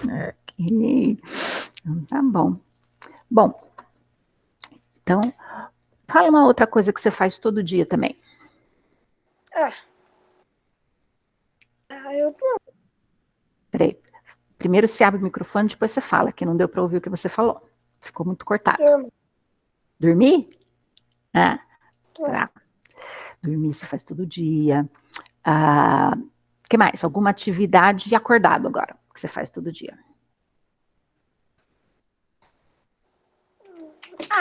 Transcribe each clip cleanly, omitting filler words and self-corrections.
Ok. Tá bom. Bom, então, fala uma outra coisa que você faz todo dia também. Eu tô. Peraí. Primeiro você abre o microfone, depois você fala, que não deu para ouvir o que você falou. Ficou muito cortado. Durmo. Dormir? Ah, tá. Dormir você faz todo dia. Que mais? Alguma atividade acordado agora, que você faz todo dia?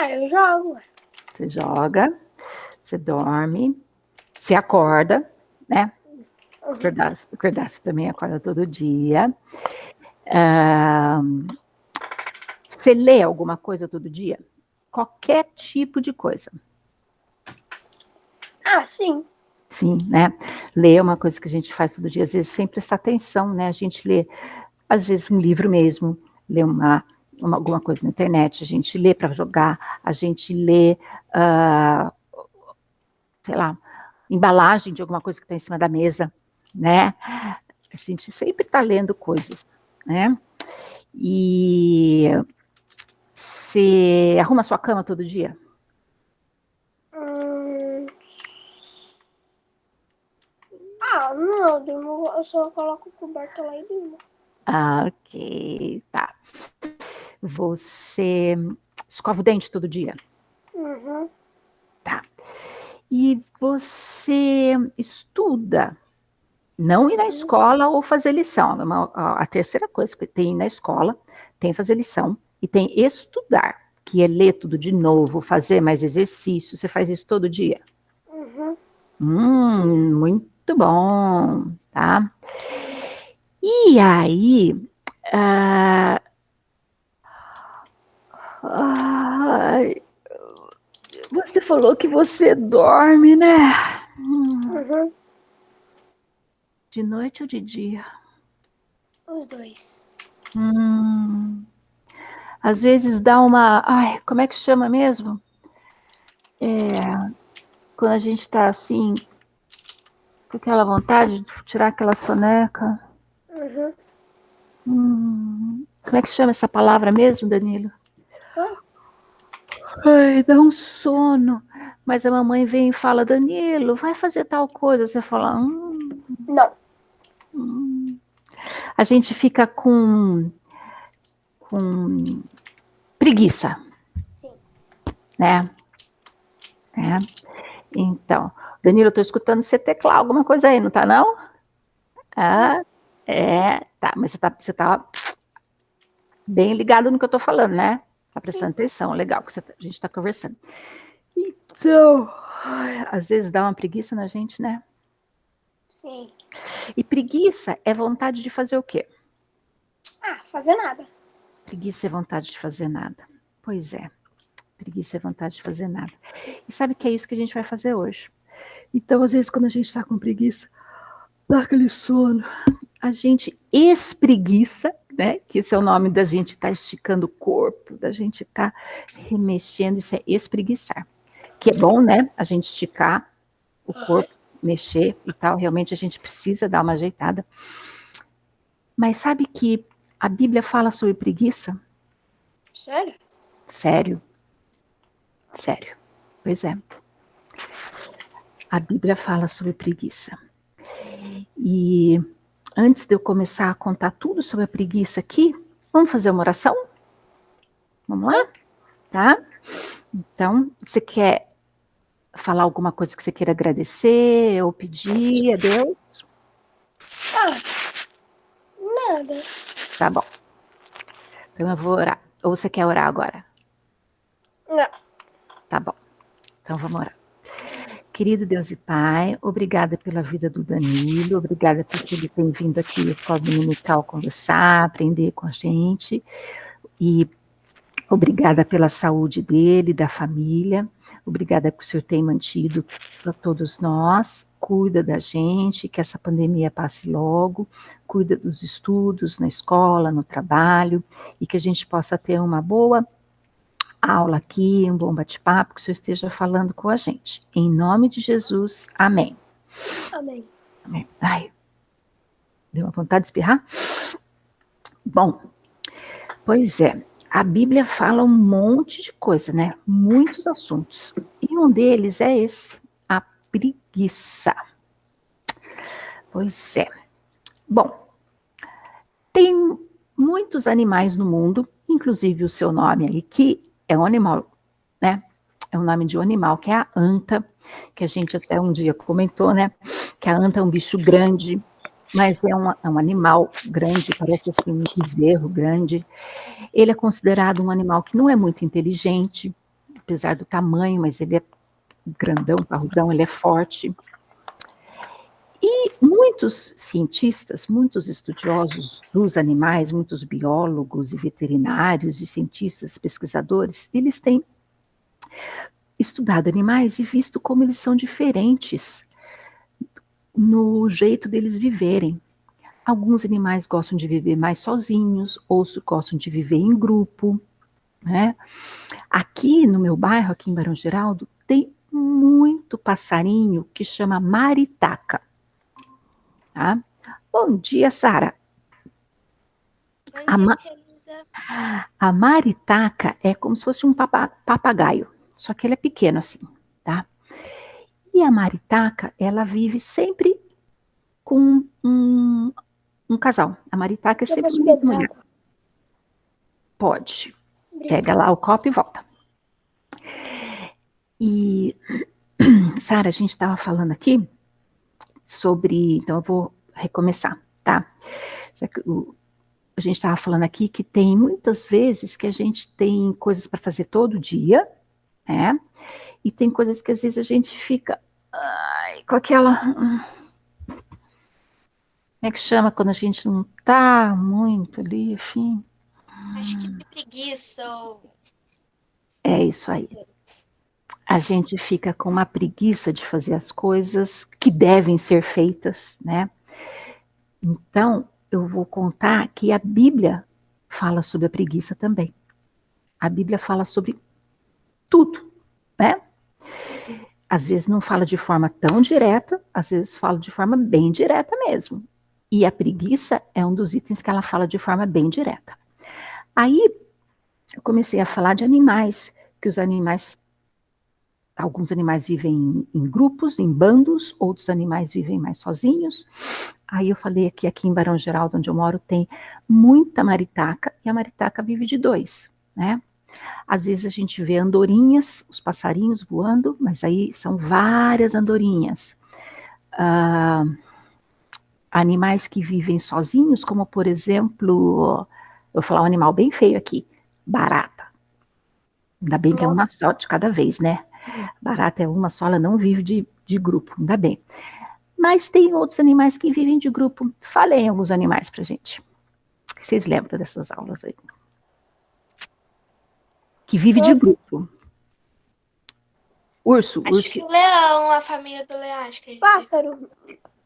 Eu jogo. Você joga, você dorme, você acorda, né? Acordar você também acorda todo dia. Você lê alguma coisa todo dia? Qualquer tipo de coisa. Sim. Sim, né? Ler é uma coisa que a gente faz todo dia, às vezes sem prestar atenção, né? A gente lê, às vezes, um livro mesmo, lê alguma coisa na internet, a gente lê para jogar, a gente lê, sei lá, embalagem de alguma coisa que está em cima da mesa, né? A gente sempre está lendo coisas, né? E você arruma a sua cama todo dia? Não, eu durmo, eu só coloco o coberto lá e durmo. Ok, tá. Você escova o dente todo dia? Tá. E você estuda? Não ir na escola ou fazer lição. A terceira coisa que tem ir na escola, tem fazer lição e tem estudar, que é ler tudo de novo, fazer mais exercício. Você faz isso todo dia? Muito bom, tá? E aí, ah, ai, você falou que você dorme, né? De noite ou de dia? Os dois. Às vezes dá uma. Ai, como é que chama mesmo? Quando a gente tá assim, com aquela vontade de tirar aquela soneca. Como é que chama essa palavra mesmo, Danilo? Só? Ai, dá um sono. Mas a mamãe vem e fala, Danilo, vai fazer tal coisa. Você fala, Não. A gente fica com preguiça, Sim. né? Então, Danilo, eu tô escutando você teclar alguma coisa aí, não tá não? Tá, mas você tá bem ligado no que eu tô falando, né? Tá prestando atenção, legal que a gente tá conversando. Então, às vezes dá uma preguiça na gente, né? Sim. E preguiça é vontade de fazer o quê? Fazer nada. Preguiça é vontade de fazer nada. Pois é, preguiça é vontade de fazer nada. E sabe que é isso que a gente vai fazer hoje. Então, às vezes, quando a gente tá com preguiça, dá aquele sono, a gente espreguiça, né? Que esse é o nome da gente estar esticando o corpo, da gente estar remexendo, isso é espreguiçar. Que é bom, né? A gente esticar o corpo, mexer e tal, realmente a gente precisa dar uma ajeitada. Mas sabe que a Bíblia fala sobre preguiça? Sério? Sério, sério. Pois é. A Bíblia fala sobre preguiça. E antes de eu começar a contar tudo sobre a preguiça aqui, vamos fazer uma oração? Vamos lá? Tá? Então, você quer falar alguma coisa que você queira agradecer ou pedir a Deus? Nada. Tá bom. Então eu vou orar. Ou você quer orar agora? Não. Tá bom. Então vamos orar. Querido Deus e Pai, obrigada pela vida do Danilo, obrigada porque ele tem vindo aqui à Escola Dominical conversar, aprender com a gente, e obrigada pela saúde dele, da família, obrigada por o Senhor ter mantido para todos nós, cuida da gente, que essa pandemia passe logo, cuida dos estudos na escola, no trabalho, e que a gente possa ter uma boa aula aqui, um bom bate-papo, que o Senhor esteja falando com a gente. Em nome de Jesus, amém. Amém. Amém. Ai, deu uma vontade de espirrar? Bom, Pois é, a Bíblia fala um monte de coisa, né? Muitos assuntos. E um deles é esse, a preguiça. Pois é. Bom, tem muitos animais no mundo, inclusive o seu nome aí, que é um animal, né? É o nome de um animal, que é a anta, que a gente até um dia comentou, né? Que a anta é um bicho grande, mas é um animal grande, parece assim um bezerro grande. Ele é considerado um animal que não é muito inteligente, apesar do tamanho, mas ele é grandão, parrudão, ele é forte. E muitos cientistas, muitos estudiosos dos animais, muitos biólogos e veterinários e cientistas, pesquisadores, eles têm estudado animais e visto como eles são diferentes no jeito deles viverem. Alguns animais gostam de viver mais sozinhos, outros gostam de viver em grupo, né? Aqui no meu bairro, aqui em Barão Geraldo, tem muito passarinho que chama maritaca. Tá? Bom dia, Sara. Bom A, dia, ma tia Elisa. a maritaca é como se fosse um papagaio, só que ele é pequeno assim, tá? E a maritaca, ela vive sempre com um casal. A maritaca é Eu sempre posso marido e beber mulher. água? Pode. Pega Obrigada. lá o copo e volta. E, Sara, a gente estava falando aqui sobre. Então, eu vou recomeçar, tá? Já que a gente estava falando aqui que tem muitas vezes que a gente tem coisas para fazer todo dia, né? E tem coisas que às vezes a gente fica com aquela. Como é que chama quando a gente não tá muito ali, enfim? Acho que preguiça ou... É isso aí. A gente fica com uma preguiça de fazer as coisas que devem ser feitas, né? Então, eu vou contar que a Bíblia fala sobre a preguiça também. A Bíblia fala sobre tudo, né? Às vezes não fala de forma tão direta, às vezes fala de forma bem direta mesmo. E a preguiça é um dos itens que ela fala de forma bem direta. Aí eu comecei a falar de animais, que os animais, alguns animais vivem em grupos, em bandos, outros animais vivem mais sozinhos. Aí eu falei que aqui em Barão Geraldo, onde eu moro, tem muita maritaca, e a maritaca vive de dois, né? Às vezes a gente vê andorinhas, os passarinhos voando, mas aí são várias andorinhas. Ah, animais que vivem sozinhos, como por exemplo, eu vou falar um animal bem feio aqui, barata. Ainda bem que é uma só de cada vez, né? Barata é uma só, ela não vive de grupo, ainda bem. Mas tem outros animais que vivem de grupo. Falei alguns animais pra gente. Vocês lembram dessas aulas aí? Que vive de Nossa, grupo. Urso, Acho que o leão, a família do leão, acho que a gente... pássaro.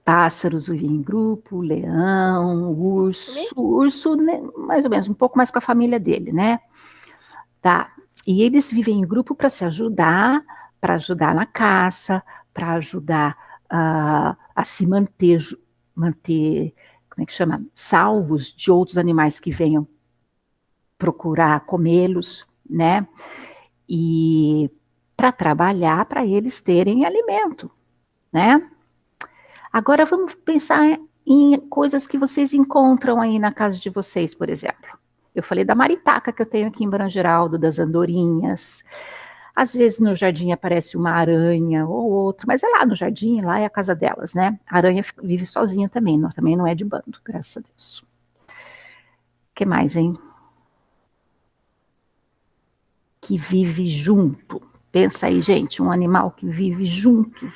pássaros vivem em grupo, leão, urso, né, mais ou menos, um pouco mais com a família dele, né? Tá. E eles vivem em grupo para ajudar na caça, para ajudar a se manter, como é que chama? Salvos de outros animais que venham procurar comê-los, né? E para trabalhar, para eles terem alimento, né? Agora vamos pensar em coisas que vocês encontram aí na casa de vocês, por exemplo. Eu falei da maritaca que eu tenho aqui em Barão Geraldo, das andorinhas. Às vezes no jardim aparece uma aranha ou outra, mas é lá no jardim, lá é a casa delas, né? A aranha vive sozinha também não é de bando, graças a Deus. O que mais, hein? Que vive junto. Pensa aí, gente, um animal que vive junto.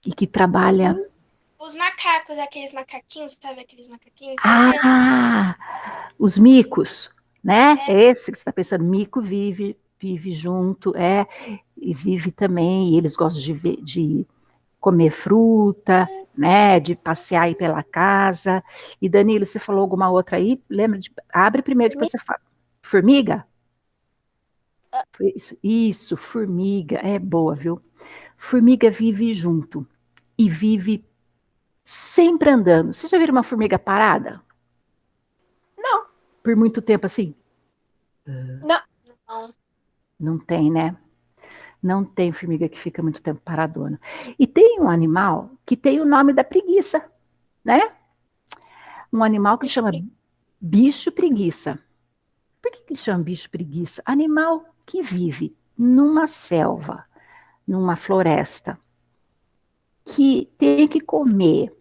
E que trabalha. Os macacos, aqueles macaquinhos, sabe aqueles macaquinhos? Ah, os micos, né? É. Esse que você está pensando, mico vive junto, e vive também, e eles gostam de comer fruta, né? De passear aí pela casa. E Danilo, você falou alguma outra aí? Lembra de. Abre primeiro, depois você fala. Formiga? Isso, formiga, é boa, viu? Formiga vive junto e vive sempre andando. Vocês já viram uma formiga parada? por muito tempo assim? Não. Não. Não tem, né? Não tem formiga que fica muito tempo paradona. E tem um animal que tem o nome da preguiça, né? Um animal que chama bicho preguiça. Por que chama bicho preguiça? Animal que vive numa selva, numa floresta, que tem que comer.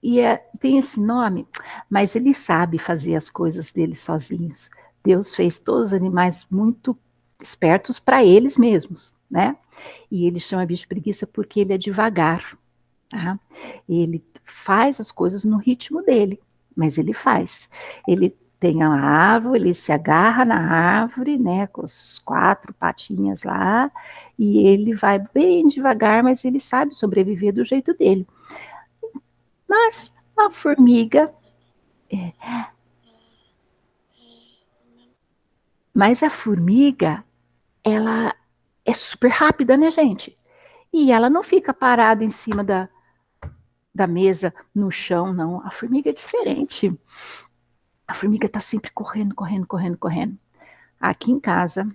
E tem esse nome, mas ele sabe fazer as coisas dele sozinhos. Deus fez todos os animais muito espertos para eles mesmos, né? E ele chama bicho preguiça porque ele é devagar, tá? Ele faz as coisas no ritmo dele, mas ele faz. Ele tem a árvore, ele se agarra na árvore, né, com as 4 patinhas lá, e ele vai bem devagar, mas ele sabe sobreviver do jeito dele. Mas a formiga. Mas a formiga, ela é super rápida, né, gente? E ela não fica parada em cima da mesa, no chão, não. A formiga é diferente. A formiga está sempre correndo, correndo, correndo, correndo. Aqui em casa,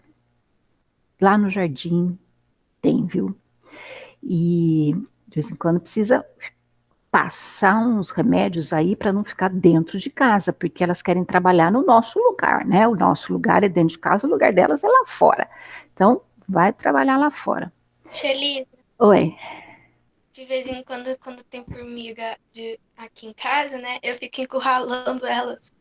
lá no jardim, tem, viu? E de vez em quando precisa passar uns remédios aí para não ficar dentro de casa, porque elas querem trabalhar no nosso lugar, né? O nosso lugar é dentro de casa, o lugar delas é lá fora. Então, vai trabalhar lá fora. Shelly, Oi. de vez em quando tem formiga aqui em casa, né? Eu fico encurralando elas.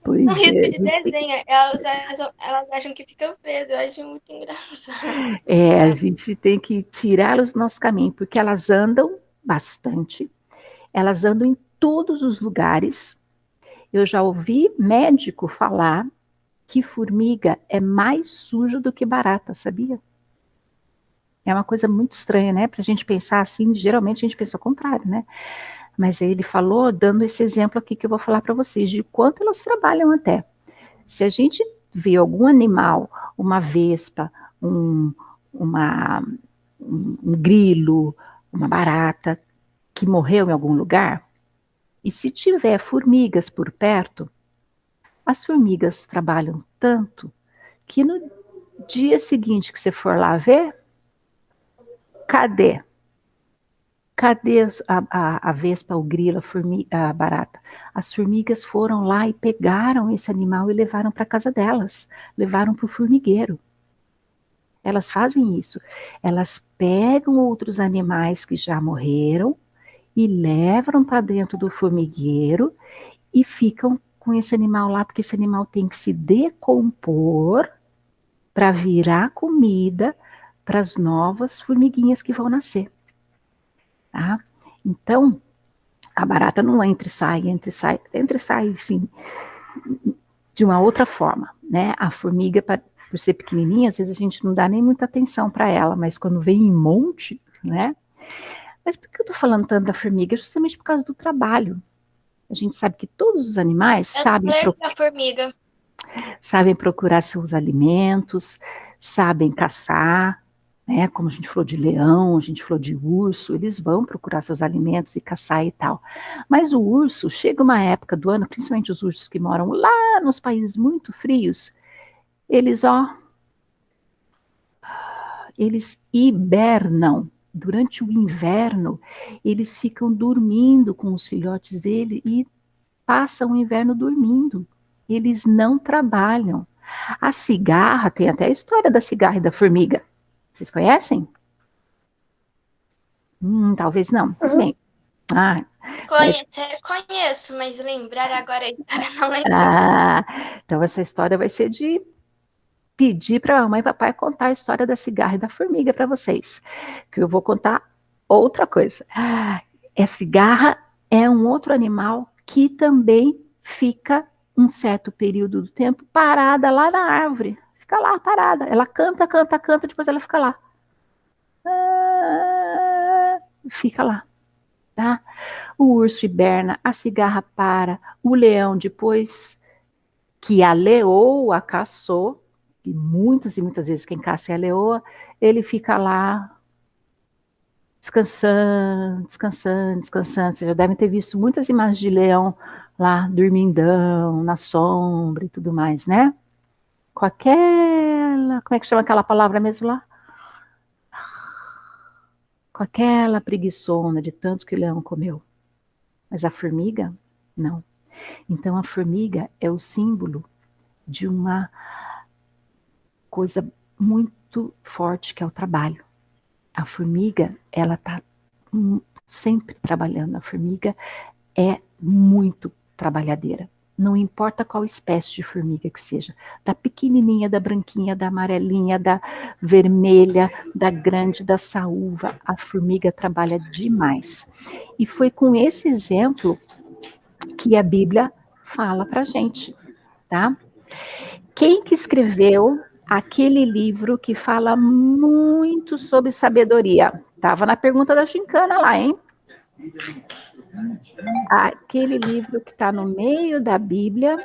Pois Um risco é, de desenho. Elas acham que ficam presas. Eu acho muito engraçado. a gente tem que tirá-las do nosso caminho, porque elas andam bastante, elas andam em todos os lugares. Eu já ouvi médico falar que formiga é mais suja do que barata, sabia? É uma coisa muito estranha, né? Para a gente pensar assim, geralmente a gente pensa ao contrário, né? Mas aí ele falou, dando esse exemplo aqui que eu vou falar para vocês, de quanto elas trabalham até. Se a gente vê algum animal, uma vespa, um, uma, um grilo, uma barata, que morreu em algum lugar, e se tiver formigas por perto, as formigas trabalham tanto que no dia seguinte que você for lá ver, cadê? Cadê a vespa, o grilo, a barata? As formigas foram lá e pegaram esse animal e levaram para casa delas, levaram para o formigueiro. Elas fazem isso. Elas pegam outros animais que já morreram e levam para dentro do formigueiro e ficam com esse animal lá, porque esse animal tem que se decompor para virar comida para as novas formiguinhas que vão nascer. Tá? Então, a barata não entra e sai, sim, de uma outra forma, né? A formiga, por ser pequenininha, às vezes a gente não dá nem muita atenção para ela, mas quando vem em monte, né? Mas por que eu tô falando tanto da formiga? Justamente por causa do trabalho. A gente sabe que todos os animais Da formiga. sabem procurar seus alimentos, sabem caçar, né? Como a gente falou de leão, a gente falou de urso, eles vão procurar seus alimentos e caçar e tal. Mas o urso, chega uma época do ano, principalmente os ursos que moram lá nos países muito frios, eles hibernam. Durante o inverno, eles ficam dormindo com os filhotes dele e passam o inverno dormindo. Eles não trabalham. A cigarra, tem até a história da cigarra e da formiga. Vocês conhecem? Talvez não. Tudo bem. Ah, Conheço, mas lembrar agora a história não lembro. então essa história vai ser de pedir para a mamãe e papai contar a história da cigarra e da formiga para vocês. Que eu vou contar outra coisa. A cigarra é um outro animal que também fica um certo período do tempo parada lá na árvore. Fica lá parada. Ela canta, canta, canta, depois ela fica lá. Fica lá. Tá? O urso hiberna, a cigarra para, o leão, depois que a leoa caçou, e muitas vezes quem caça é a leoa, ele fica lá descansando, descansando, descansando. Vocês já devem ter visto muitas imagens de leão lá dormindão, na sombra e tudo mais, né? Com aquela, como é que chama aquela palavra mesmo lá? Com aquela preguiçona de tanto que o leão comeu. Mas a formiga, não. Então a formiga é o símbolo de uma coisa muito forte que é o trabalho. A formiga, ela está sempre trabalhando. A formiga é muito trabalhadeira. Não importa qual espécie de formiga que seja, da pequenininha, da branquinha, da amarelinha, da vermelha, da grande, da saúva, a formiga trabalha demais. E foi com esse exemplo que a Bíblia fala pra gente, tá? Quem que escreveu aquele livro que fala muito sobre sabedoria? Tava na pergunta da Gincana lá, hein? Aquele livro que está no meio da Bíblia,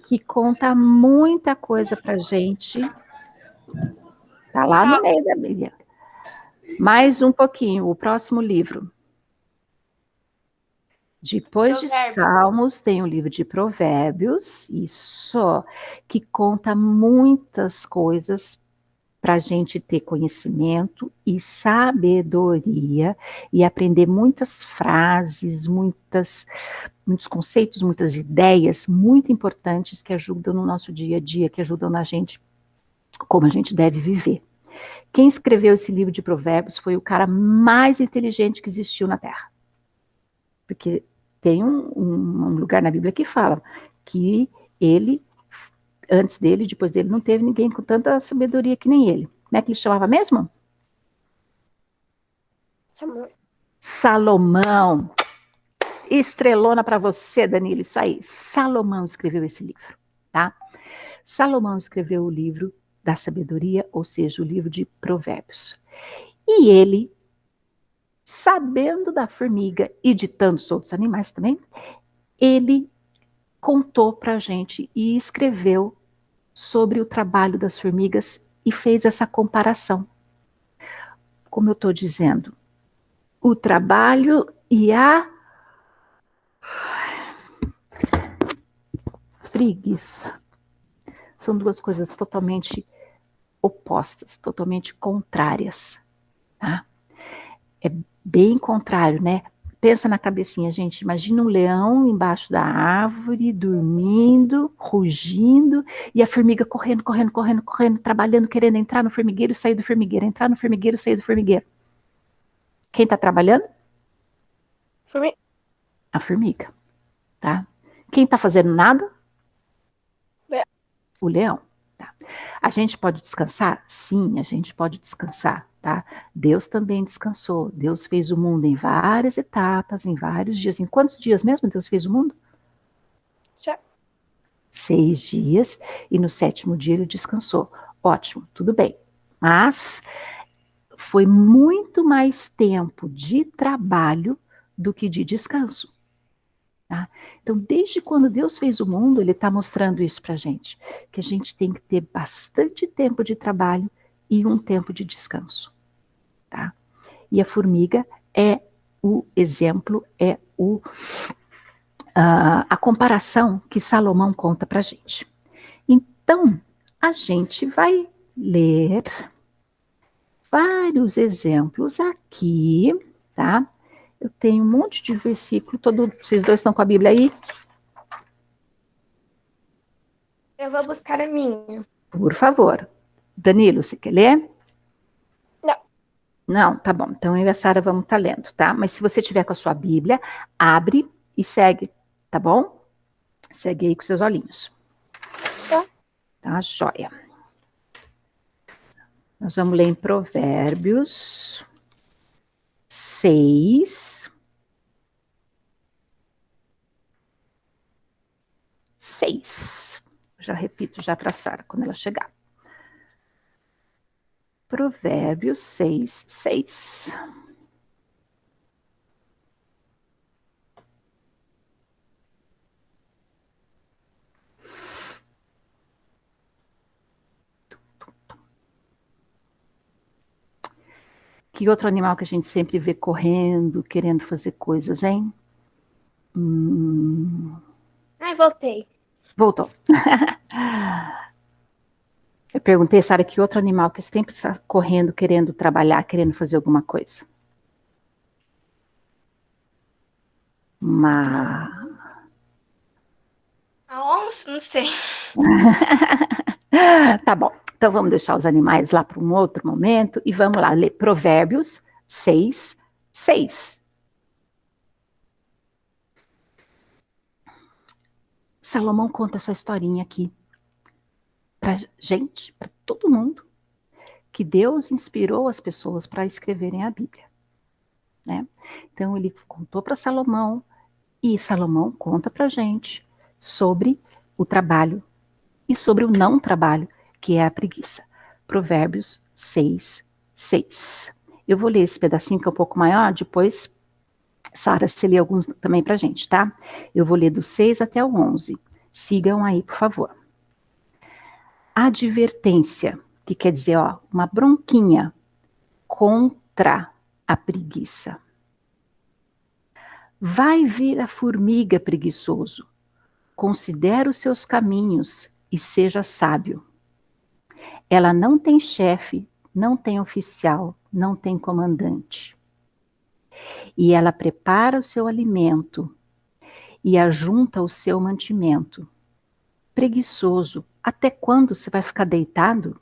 que conta muita coisa para gente. Está lá no meio da Bíblia. Mais um pouquinho, o próximo livro. Depois de Provérbios. Salmos, tem o livro de Provérbios, isso, que conta muitas coisas para a gente ter conhecimento e sabedoria e aprender muitas frases, muitos conceitos, muitas ideias muito importantes que ajudam no nosso dia a dia, que ajudam na gente, como a gente deve viver. Quem escreveu esse livro de Provérbios foi o cara mais inteligente que existiu na Terra. Porque tem um lugar na Bíblia que fala que ele, antes dele, depois dele, não teve ninguém com tanta sabedoria que nem ele. Como é que ele chamava mesmo? Salomão. Estrelona para você, Danilo, isso aí. Salomão escreveu esse livro, tá? Salomão escreveu o livro da sabedoria, ou seja, o livro de Provérbios. E ele, sabendo da formiga e de tantos outros animais também, ele contou para a gente e escreveu sobre o trabalho das formigas e fez essa comparação. Como eu estou dizendo, o trabalho e a preguiça são duas coisas totalmente opostas, totalmente contrárias, tá? É bem contrário, né? Pensa na cabecinha, gente. Imagina um leão embaixo da árvore, dormindo, rugindo, e a formiga correndo, correndo, correndo, correndo, trabalhando, querendo entrar no formigueiro e sair do formigueiro, entrar no formigueiro e sair do formigueiro. Quem está trabalhando? A formiga, tá? Quem está fazendo nada? O leão. Tá? A gente pode descansar? Sim, a gente pode descansar, tá? Deus também descansou. Deus fez o mundo em várias etapas, em vários dias. Em quantos dias mesmo Deus fez o mundo? 6 dias, e no 7º dia ele descansou. Ótimo, tudo bem. Mas foi muito mais tempo de trabalho do que de descanso. Tá? Então, desde quando Deus fez o mundo, Ele está mostrando isso para a gente, que a gente tem que ter bastante tempo de trabalho e um tempo de descanso. Tá? E a formiga é o exemplo, é a comparação que Salomão conta para a gente. Então, a gente vai ler vários exemplos aqui, tá? Eu tenho um monte de versículo, vocês dois estão com a Bíblia aí? Eu vou buscar a minha. Por favor. Danilo, você quer ler? Não. Não, tá bom. Então eu e a Sara vamos estar lendo, tá? Mas se você tiver com a sua Bíblia, abre e segue, tá bom? Segue aí com seus olhinhos. Tá, joia. Nós vamos ler em Provérbios 6. 6. Já repito já para a Sara quando ela chegar. Provérbios 6, 6. Que outro animal que a gente sempre vê correndo, querendo fazer coisas, hein? Ai, voltei. Voltou. Eu perguntei, Sara, que outro animal que esse tempo está correndo, querendo trabalhar, querendo fazer alguma coisa? A onça? Não sei. Tá bom. Então vamos deixar os animais lá para um outro momento e vamos lá ler Provérbios 6, 6. Salomão conta essa historinha aqui para gente, para todo mundo, que Deus inspirou as pessoas para escreverem a Bíblia, né? Então ele contou para Salomão e Salomão conta para gente sobre o trabalho e sobre o não trabalho, que é a preguiça. Provérbios 6, 6. Eu vou ler esse pedacinho que é um pouco maior, depois Sara, você lê alguns também pra gente, tá? Eu vou ler do 6 até o 11. Sigam aí, por favor. Advertência, que quer dizer, ó, uma bronquinha contra a preguiça. Vai vir a formiga, preguiçoso. Considera os seus caminhos e seja sábio. Ela não tem chefe, não tem oficial, não tem comandante. E ela prepara o seu alimento e ajunta o seu mantimento. Preguiçoso, até quando você vai ficar deitado?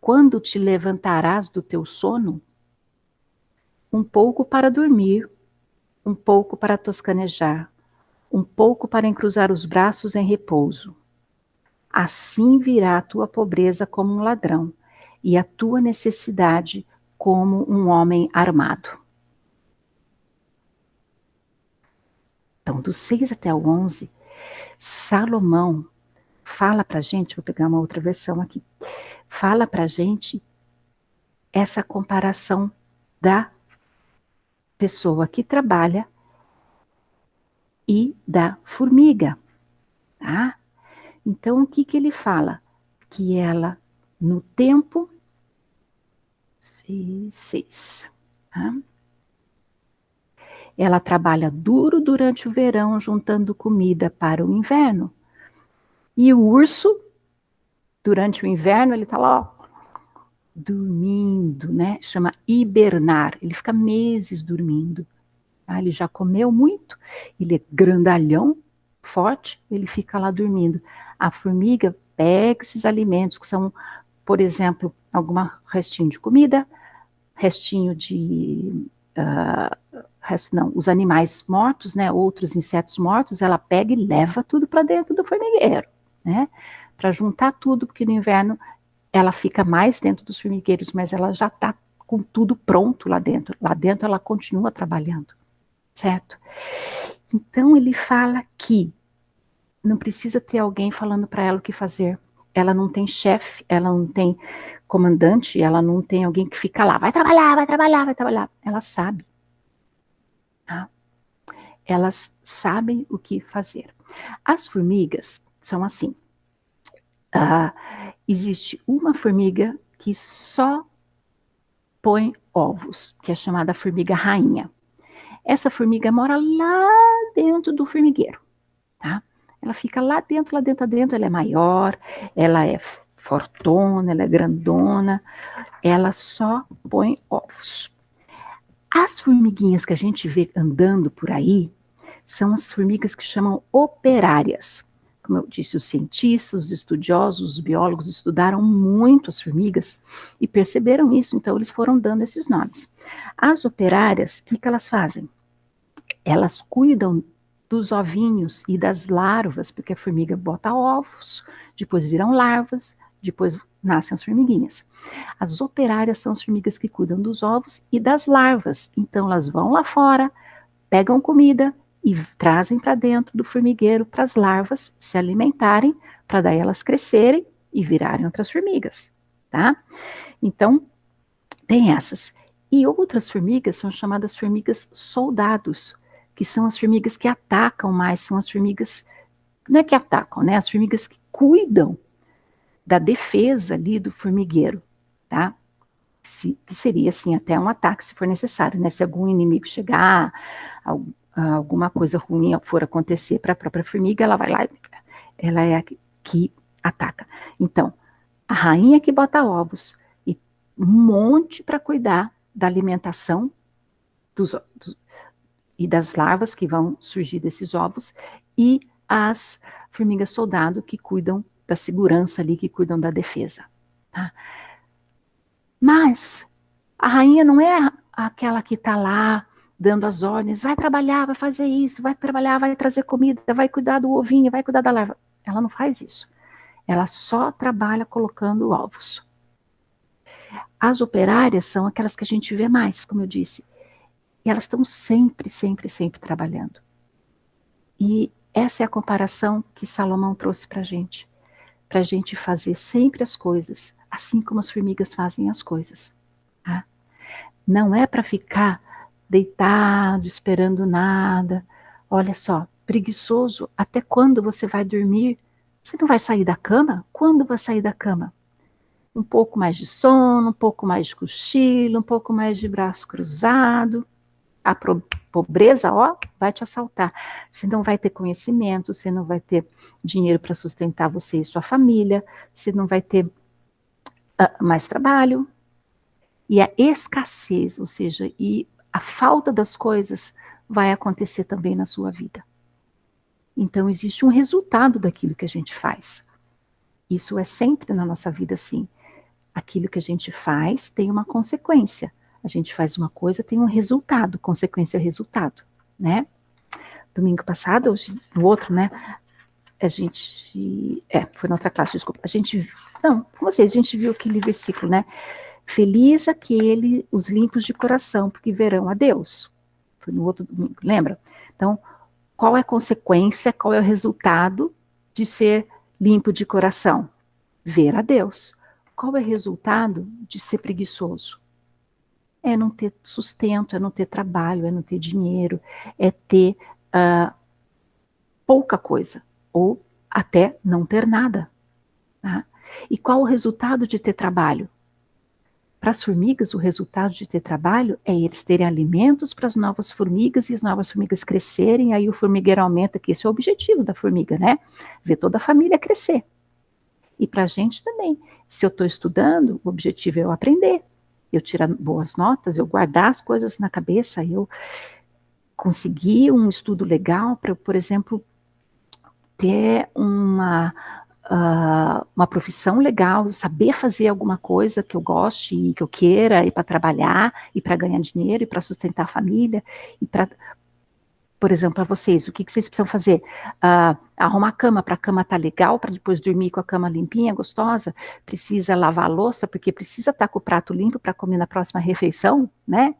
Quando te levantarás do teu sono? Um pouco para dormir, um pouco para toscanejar, um pouco para encruzar os braços em repouso. Assim virá a tua pobreza como um ladrão, e a tua necessidade como um homem armado. Então, do 6 até o 11, Salomão fala para a gente, vou pegar uma outra versão aqui, fala para a gente essa comparação da pessoa que trabalha e da formiga, tá? Então, o que ele fala? Que ela, no tempo, 6, tá? Ela trabalha duro durante o verão, juntando comida para o inverno. E o urso, durante o inverno, ele está lá, ó, dormindo, né? Chama hibernar. Ele fica meses dormindo. Tá? Ele já comeu muito, ele é grandalhão, forte, ele fica lá dormindo. A formiga pega esses alimentos que são, por exemplo, algum restinho de comida, restinho de... os animais mortos, né, outros insetos mortos, ela pega e leva tudo para dentro do formigueiro, né, para juntar tudo, porque no inverno ela fica mais dentro dos formigueiros, mas ela já está com tudo pronto lá dentro ela continua trabalhando, certo? Então ele fala que não precisa ter alguém falando para ela o que fazer, ela não tem chefe, ela não tem comandante, ela não tem alguém que fica lá, vai trabalhar, vai trabalhar, vai trabalhar, ela sabe. Elas sabem o que fazer. As formigas são assim. Existe uma formiga que só põe ovos, que é chamada formiga rainha. Essa formiga mora lá dentro do formigueiro, tá? Ela fica lá dentro, ela é maior, ela é fortona, ela é grandona, ela só põe ovos. As formiguinhas que a gente vê andando por aí, são as formigas que chamam operárias. Como eu disse, os cientistas, os estudiosos, os biólogos estudaram muito as formigas e perceberam isso, então eles foram dando esses nomes. As operárias, o que elas fazem? Elas cuidam dos ovinhos e das larvas, porque a formiga bota ovos, depois viram larvas, depois nascem as formiguinhas. As operárias são as formigas que cuidam dos ovos e das larvas, então elas vão lá fora, pegam comida, e trazem para dentro do formigueiro para as larvas se alimentarem, para daí elas crescerem e virarem outras formigas, tá? Então, tem essas. E outras formigas são chamadas formigas soldados, que são as formigas que atacam mais, são as formigas, não é que atacam, né? As formigas que cuidam da defesa ali do formigueiro, tá? Que seria, assim, até um ataque se for necessário, né? Se algum inimigo chegar, alguma coisa ruim for acontecer para a própria formiga, ela vai lá, ela é a que ataca. Então, a rainha que bota ovos e um monte para cuidar da alimentação e das larvas que vão surgir desses ovos, e as formigas soldado que cuidam da segurança ali, que cuidam da defesa. Tá? Mas a rainha não é aquela que está lá dando as ordens, vai trabalhar, vai fazer isso, vai trabalhar, vai trazer comida, vai cuidar do ovinho, vai cuidar da larva. Ela não faz isso. Ela só trabalha colocando ovos. As operárias são aquelas que a gente vê mais, como eu disse. E elas estão sempre, sempre, sempre trabalhando. E essa é a comparação que Salomão trouxe para a gente fazer sempre as coisas, assim como as formigas fazem as coisas. Tá? Não é para ficar deitado, esperando nada. Olha só, preguiçoso, até quando você vai dormir? Você não vai sair da cama? Quando vai sair da cama? Um pouco mais de sono, um pouco mais de cochilo, um pouco mais de braço cruzado. A pobreza, ó, vai te assaltar. Você não vai ter conhecimento, você não vai ter dinheiro para sustentar você e sua família, você não vai ter mais trabalho. E a escassez, ou seja, e a falta das coisas vai acontecer também na sua vida. Então, existe um resultado daquilo que a gente faz. Isso é sempre na nossa vida assim. Aquilo que a gente faz tem uma consequência. A gente faz uma coisa, tem um resultado. Consequência é resultado, né? Domingo passado, hoje, no outro, né? A gente... foi na outra classe, desculpa. Não, com vocês, a gente viu aquele versículo, né? Feliz os limpos de coração, porque verão a Deus. Foi no outro domingo, lembra? Então, qual é a consequência, qual é o resultado de ser limpo de coração? Ver a Deus. Qual é o resultado de ser preguiçoso? É não ter sustento, é não ter trabalho, é não ter dinheiro, é ter pouca coisa, ou até não ter nada. Tá? E qual o resultado de ter trabalho? Para as formigas, o resultado de ter trabalho é eles terem alimentos para as novas formigas e as novas formigas crescerem, aí o formigueiro aumenta, que esse é o objetivo da formiga, né? Ver toda a família crescer. E para a gente também. Se eu estou estudando, o objetivo é eu aprender, eu tirar boas notas, eu guardar as coisas na cabeça, eu conseguir um estudo legal para eu, por exemplo, ter uma profissão legal, saber fazer alguma coisa que eu goste e que eu queira, e para trabalhar, e para ganhar dinheiro, e para sustentar a família, e para, por exemplo, para vocês, o que vocês precisam fazer? Arrumar a cama, para a cama estar legal, para depois dormir com a cama limpinha, gostosa, precisa lavar a louça, porque precisa estar com o prato limpo para comer na próxima refeição, né?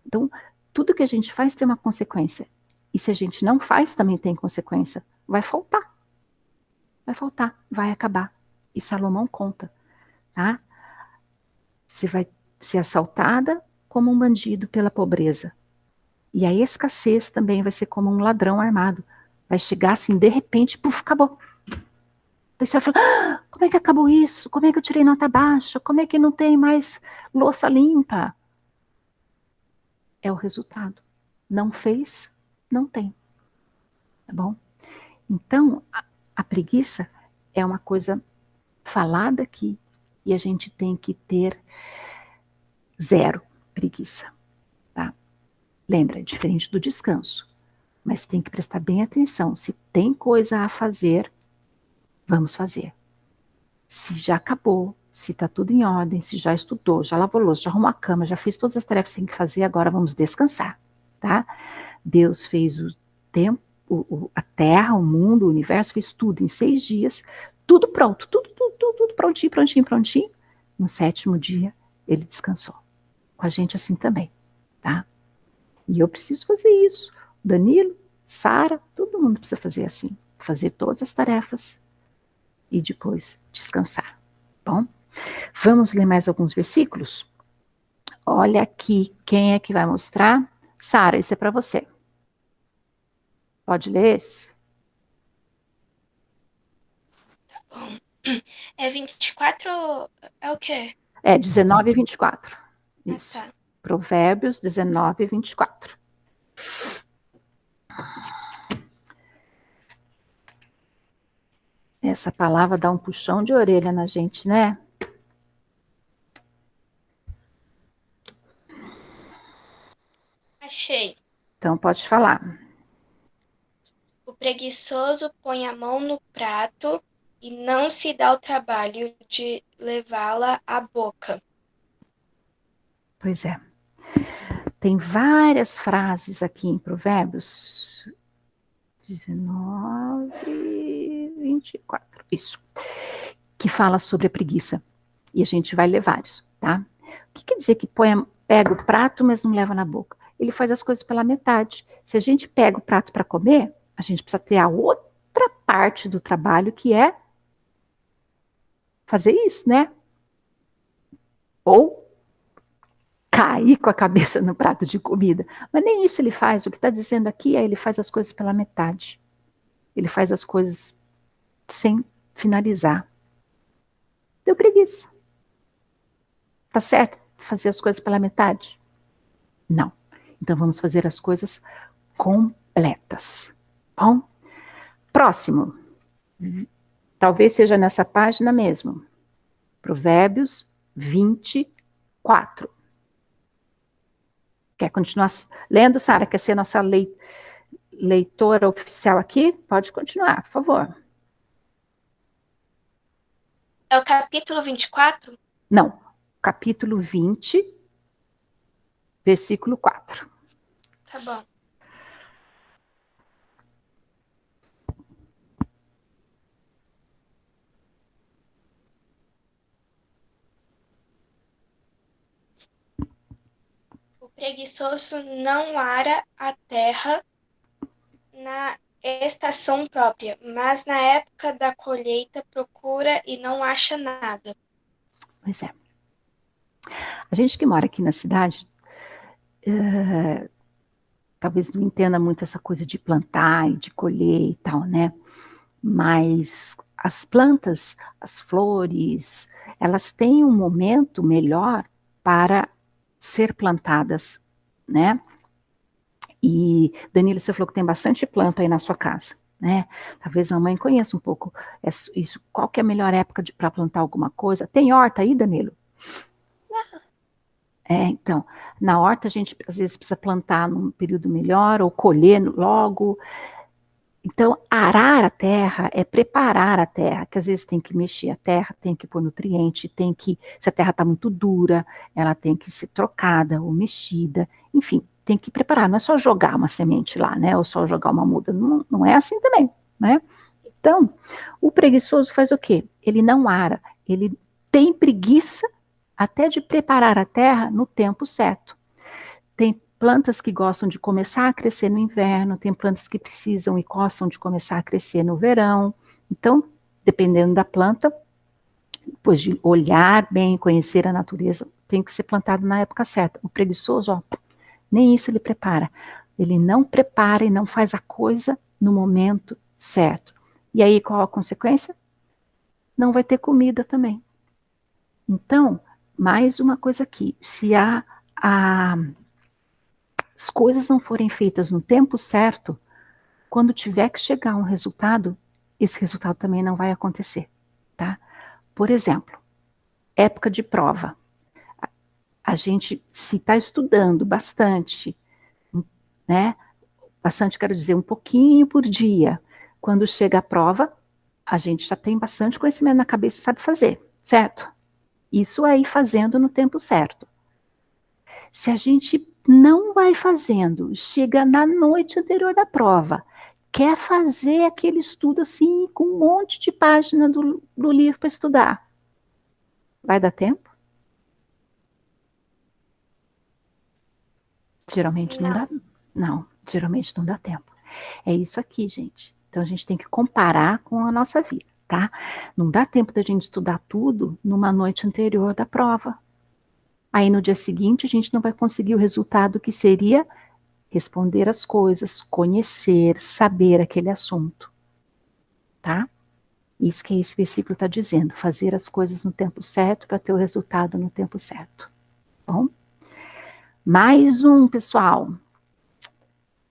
Então, tudo que a gente faz tem uma consequência, e se a gente não faz, também tem consequência, vai faltar. Vai faltar, vai acabar. E Salomão conta, tá? Você vai ser assaltada como um bandido pela pobreza. E a escassez também vai ser como um ladrão armado. Vai chegar assim, de repente, puf, acabou. Daí você vai falar, como é que acabou isso? Como é que eu tirei nota baixa? Como é que não tem mais louça limpa? É o resultado. Não fez, não tem. Tá bom? Então, a preguiça é uma coisa falada aqui, e a gente tem que ter zero preguiça, tá? Lembra, é diferente do descanso, mas tem que prestar bem atenção. Se tem coisa a fazer, vamos fazer. Se já acabou, se tá tudo em ordem, se já estudou, já lavou louça, já arrumou a cama, já fez todas as tarefas que tem que fazer, agora vamos descansar, tá? Deus fez o tempo, a terra, o mundo, o universo, fez tudo em 6 dias, tudo pronto, tudo prontinho. No 7º dia, ele descansou. Com a gente assim também, tá? E eu preciso fazer isso. Danilo, Sara, todo mundo precisa fazer assim. Fazer todas as tarefas e depois descansar. Bom, vamos ler mais alguns versículos? Olha aqui, quem é que vai mostrar? Sara, esse é para você. Pode ler esse? É 24, é o quê? 19 e 24. Isso. Ah, tá. Provérbios 19 e 24. Essa palavra dá um puxão de orelha na gente, né? Achei. Então, pode falar. O preguiçoso põe a mão no prato e não se dá o trabalho de levá-la à boca. Pois é. Tem várias frases aqui em Provérbios 19, 24, isso, que fala sobre a preguiça. E a gente vai ler vários, tá? O que quer dizer que pega o prato, mas não leva na boca? Ele faz as coisas pela metade. Se a gente pega o prato para comer, a gente precisa ter a outra parte do trabalho, que é fazer isso, né? Ou cair com a cabeça no prato de comida. Mas nem isso ele faz. O que está dizendo aqui é ele faz as coisas pela metade. Ele faz as coisas sem finalizar. Deu preguiça. Tá certo fazer as coisas pela metade? Não. Então vamos fazer as coisas completas. Bom? Próximo. Talvez seja nessa página mesmo. Provérbios 24. Quer continuar lendo, Sara? Quer ser nossa leitora oficial aqui? Pode continuar, por favor. É o capítulo 24? Não, capítulo 20, versículo 4. Tá bom. O preguiçoso não ara a terra na estação própria, mas na época da colheita procura e não acha nada. Pois é. A gente que mora aqui na cidade, talvez não entenda muito essa coisa de plantar e de colher e tal, né? Mas as plantas, as flores, elas têm um momento melhor para ser plantadas, né? E, Danilo, você falou que tem bastante planta aí na sua casa, né? Talvez a mamãe conheça um pouco isso. Qual que é a melhor época para plantar alguma coisa? Tem horta aí, Danilo? Então, na horta a gente às vezes precisa plantar num período melhor ou colher logo. Então, arar a terra é preparar a terra, que às vezes tem que mexer a terra, tem que pôr nutriente, se a terra está muito dura, ela tem que ser trocada ou mexida, enfim, tem que preparar, não é só jogar uma semente lá, né, ou só jogar uma muda, não é assim também, né? Então, o preguiçoso faz o quê? Ele não ara, ele tem preguiça até de preparar a terra no tempo certo. Tem plantas que gostam de começar a crescer no inverno, tem plantas que precisam e gostam de começar a crescer no verão. Então, dependendo da planta, depois de olhar bem, conhecer a natureza, tem que ser plantado na época certa. O preguiçoso, ó, nem isso ele prepara. Ele não prepara e não faz a coisa no momento certo. E aí, qual a consequência? Não vai ter comida também. Então, mais uma coisa aqui, se as coisas não forem feitas no tempo certo, quando tiver que chegar um resultado, esse resultado também não vai acontecer, tá? Por exemplo, época de prova. A gente, se está estudando bastante, né? Bastante, quero dizer, um pouquinho por dia. Quando chega a prova, a gente já tem bastante conhecimento na cabeça e sabe fazer, certo? Isso aí fazendo no tempo certo. Se a gente não vai fazendo, chega na noite anterior da prova, quer fazer aquele estudo assim, com um monte de página do livro para estudar, vai dar tempo? Geralmente não dá. Não, geralmente não dá tempo. É isso aqui, gente. Então a gente tem que comparar com a nossa vida, tá? Não dá tempo da gente estudar tudo numa noite anterior da prova. Aí no dia seguinte a gente não vai conseguir o resultado que seria responder as coisas, conhecer, saber aquele assunto, tá? Isso que esse versículo está dizendo, fazer as coisas no tempo certo para ter o resultado no tempo certo. Bom? Mais um, pessoal.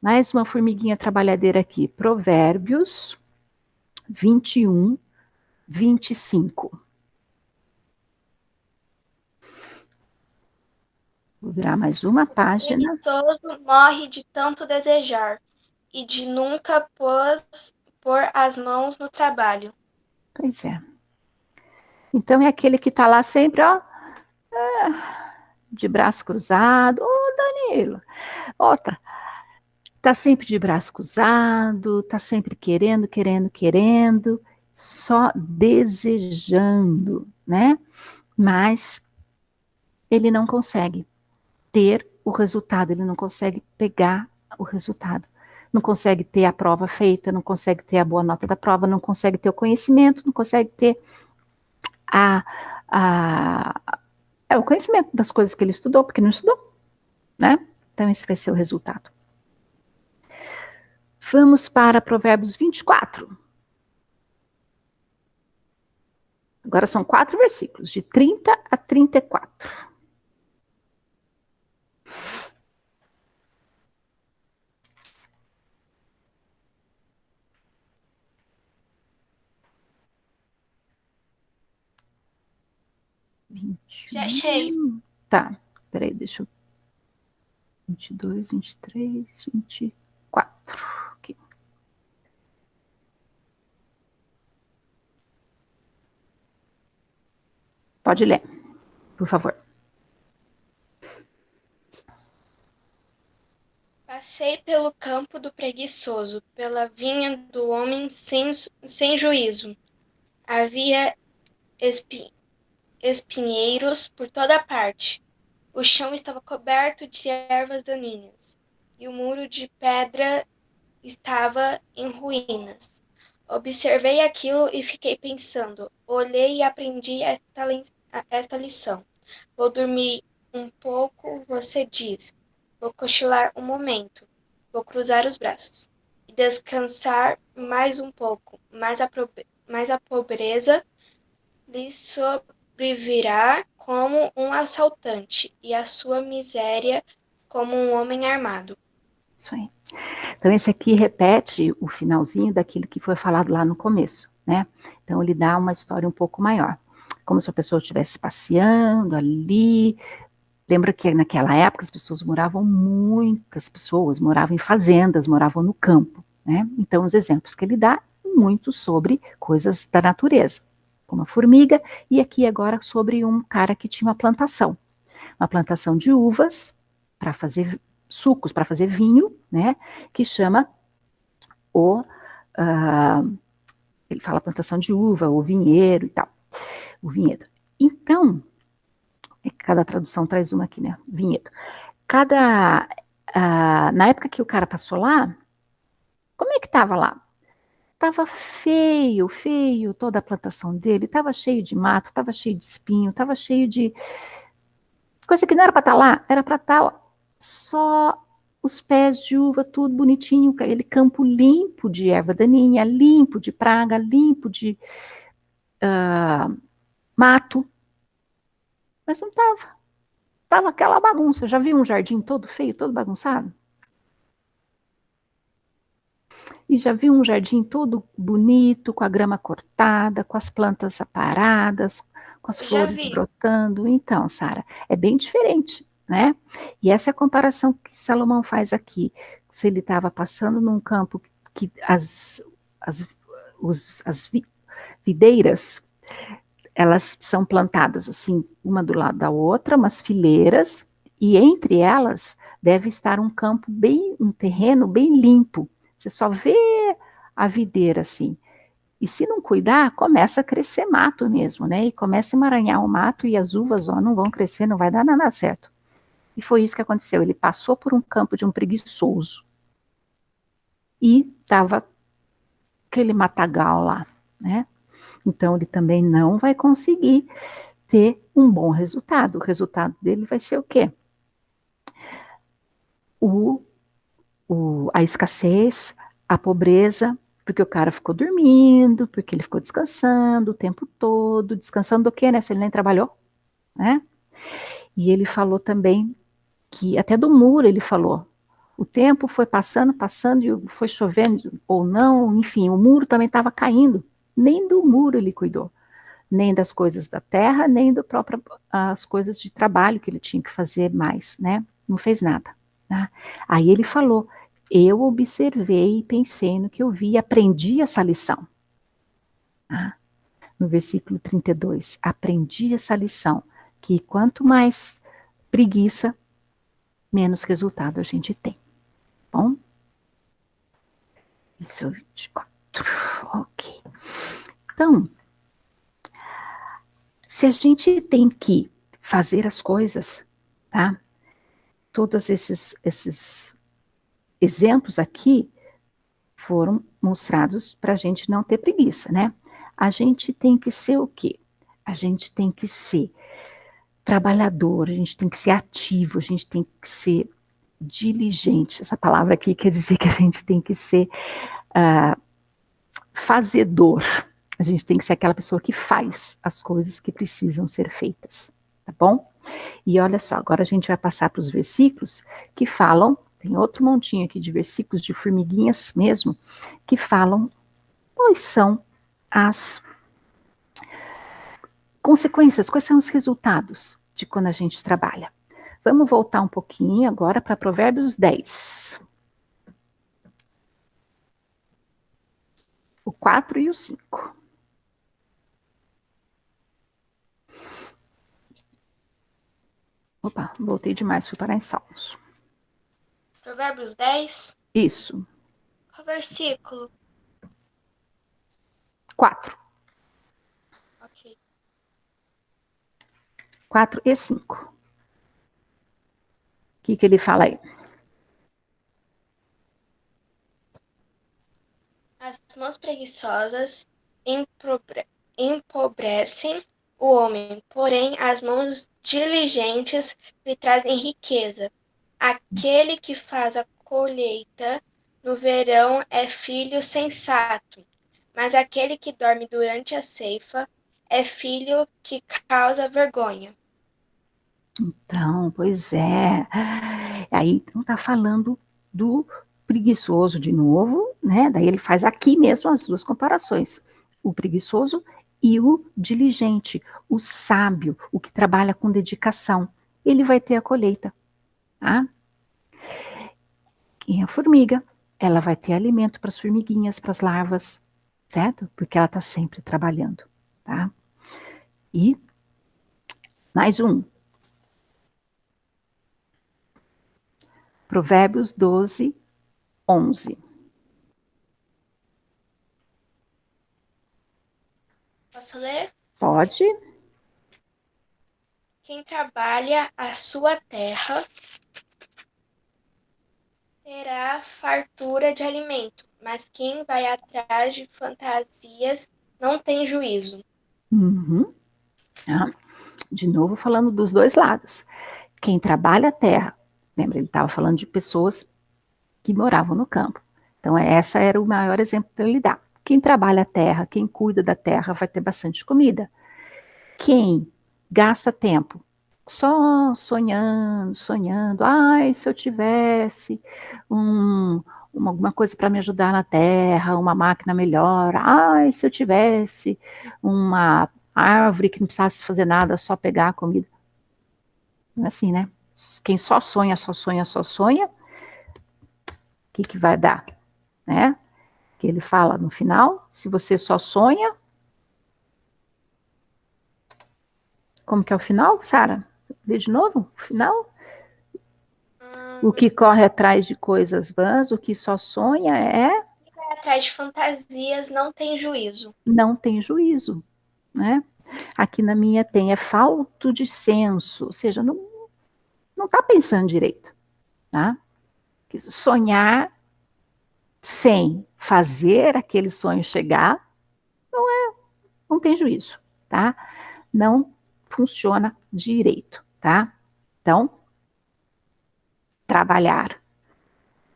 Mais uma formiguinha trabalhadeira aqui. Provérbios 21, 25. Vou virar mais uma página. Preguiçoso morre de tanto desejar e de nunca pôr as mãos no trabalho. Pois é. Então é aquele que está lá sempre, ó, de braço cruzado. Ô, Danilo, ó, tá sempre de braço cruzado, tá sempre querendo, só desejando, né? Mas ele não consegue ter o resultado, ele não consegue pegar o resultado. Não consegue ter a prova feita, não consegue ter a boa nota da prova, não consegue ter o conhecimento, não consegue ter a, o conhecimento das coisas que ele estudou, porque não estudou, né? Então esse vai ser o resultado. Vamos para Provérbios 24. Agora são 4 versículos, de 30 a 34. Já achei. Tá, peraí, deixa eu... 22, 23, 24. Aqui. Pode ler, por favor. Passei pelo campo do preguiçoso, pela vinha do homem sem juízo. Havia espinheiros por toda parte. O chão estava coberto de ervas daninhas, e o muro de pedra estava em ruínas. Observei aquilo e fiquei pensando. Olhei e aprendi esta lição. Vou dormir um pouco, você diz. Vou cochilar um momento. Vou cruzar os braços. E descansar mais um pouco. Mas a pobreza lhe sobrevirá como um assaltante, e a sua miséria como um homem armado. Isso aí. Então, esse aqui repete o finalzinho daquilo que foi falado lá no começo, né? Então, ele dá uma história um pouco maior. Como se a pessoa estivesse passeando ali. Lembra que naquela época muitas pessoas moravam em fazendas, moravam no campo, né? Então, os exemplos que ele dá, muito sobre coisas da natureza, como a formiga, e aqui agora sobre um cara que tinha uma plantação de uvas para fazer sucos, para fazer vinho, né? Que chama ele fala plantação de uva, o vinheiro e tal, o vinhedo. Então, cada tradução traz uma aqui, né? Vinhedo. Na época que o cara passou lá, como é que estava lá? Estava feio, toda a plantação dele, estava cheio de mato, estava cheio de espinho, estava cheio de coisa que não era para estar lá, era para estar só os pés de uva, tudo bonitinho, aquele campo limpo de erva daninha, limpo de praga, limpo de mato, mas não estava. Estava aquela bagunça. Já viu um jardim todo feio, todo bagunçado? E já viu um jardim todo bonito, com a grama cortada, com as plantas aparadas, com as flores brotando? Então, Sara, é bem diferente, né? E essa é a comparação que Salomão faz aqui. Se ele estava passando num campo que as videiras, elas são plantadas assim, uma do lado da outra, umas fileiras, e entre elas deve estar um terreno bem limpo. Você só vê a videira assim. E se não cuidar, começa a crescer mato mesmo, né? E começa a emaranhar o mato e as uvas, ó, não vão crescer, não vai dar nada certo. E foi isso que aconteceu. Ele passou por um campo de um preguiçoso. E estava aquele matagal lá, né? Então, ele também não vai conseguir ter um bom resultado. O resultado dele vai ser o quê? A escassez, a pobreza, porque o cara ficou dormindo, porque ele ficou descansando o tempo todo. Descansando do quê, né? Se ele nem trabalhou, né? E ele falou também que, até do muro ele falou, O tempo foi passando, e foi chovendo ou não, enfim, o muro também estava caindo. Nem do muro ele cuidou, nem das coisas da terra, nem do próprio, as coisas de trabalho que ele tinha que fazer mais, né? Não fez nada. Né? Aí ele falou, eu observei e pensei no que eu vi e aprendi essa lição. Tá? No versículo 32, aprendi essa lição, que quanto mais preguiça, menos resultado a gente tem. Bom? Isso é o 24. Ok. Então, se a gente tem que fazer as coisas, tá? Todos esses exemplos aqui foram mostrados para a gente não ter preguiça, né? A gente tem que ser o quê? A gente tem que ser trabalhador, a gente tem que ser ativo, a gente tem que ser diligente. Essa palavra aqui quer dizer que a gente tem que ser fazedor. A gente tem que ser aquela pessoa que faz as coisas que precisam ser feitas, tá bom? E olha só, agora a gente vai passar para os versículos que falam, tem outro montinho aqui de versículos de formiguinhas mesmo, que falam quais são as consequências, quais são os resultados de quando a gente trabalha. Vamos voltar um pouquinho agora para Provérbios 10. O 4 e o 5. Opa, voltei demais, fui parar em Salmos. Provérbios 10. Isso. Qual versículo? 4. Ok. 4 e 5. O que ele fala aí? As mãos preguiçosas empobrecem o homem, porém as mãos diligentes lhe trazem riqueza. Aquele que faz a colheita no verão é filho sensato, mas aquele que dorme durante a ceifa é filho que causa vergonha. Então, pois é. Aí não está falando do preguiçoso de novo, né? Daí ele faz aqui mesmo as duas comparações. O preguiçoso e o diligente, o sábio, o que trabalha com dedicação. Ele vai ter a colheita, tá? E a formiga, ela vai ter alimento para as formiguinhas, para as larvas, certo? Porque ela está sempre trabalhando, tá? E mais um. Provérbios 12, 11. Posso ler? Pode? Quem trabalha a sua terra terá fartura de alimento, mas quem vai atrás de fantasias não tem juízo. Uhum. Ah, de novo falando dos dois lados. Quem trabalha a terra, lembra, ele estava falando de pessoas que moravam no campo. Então, essa era o maior exemplo para ele dar. Quem trabalha a terra, quem cuida da terra, vai ter bastante comida. Quem gasta tempo só sonhando, sonhando, ai, se eu tivesse alguma coisa para me ajudar na terra, uma máquina melhor, ai, se eu tivesse uma árvore que não precisasse fazer nada, só pegar a comida. Não é assim, né? Quem só sonha, só sonha, só sonha, o que vai dar? Né? Que ele fala no final, se você só sonha, como que é o final, Sara? Lê de novo, o final? O que corre atrás de coisas vãs, o que só sonha Atrás de fantasias não tem juízo. não tem juízo, né? Aqui na minha tem, falto de senso, ou seja, não está pensando direito, tá? Sonhar sem fazer aquele sonho chegar, não tem juízo, tá? Não funciona direito, tá? Então, trabalhar.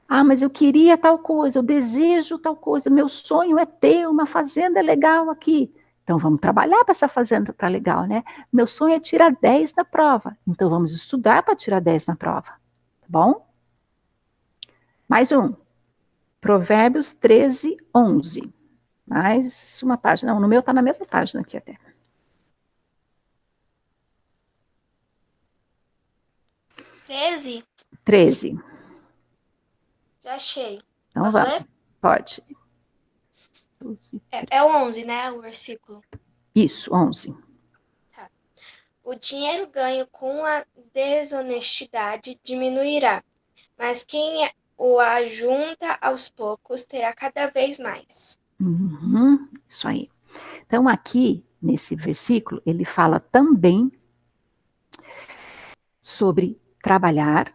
Ah, mas eu queria tal coisa, eu desejo tal coisa, meu sonho é ter uma fazenda legal aqui. Então vamos trabalhar para essa fazenda estar legal, né? Meu sonho é tirar 10 na prova. Então vamos estudar para tirar 10 na prova. Tá bom? Mais um. Provérbios 13, 11. Mais uma página. Não, no meu está na mesma página aqui até. 13? 13. Já achei. Então Posso vamos. ler? Pode. É o 11, né? O versículo. Isso, 11. O dinheiro ganho com a desonestidade diminuirá, mas quem o ajunta aos poucos terá cada vez mais. Uhum, isso aí. Então, aqui, nesse versículo, ele fala também sobre trabalhar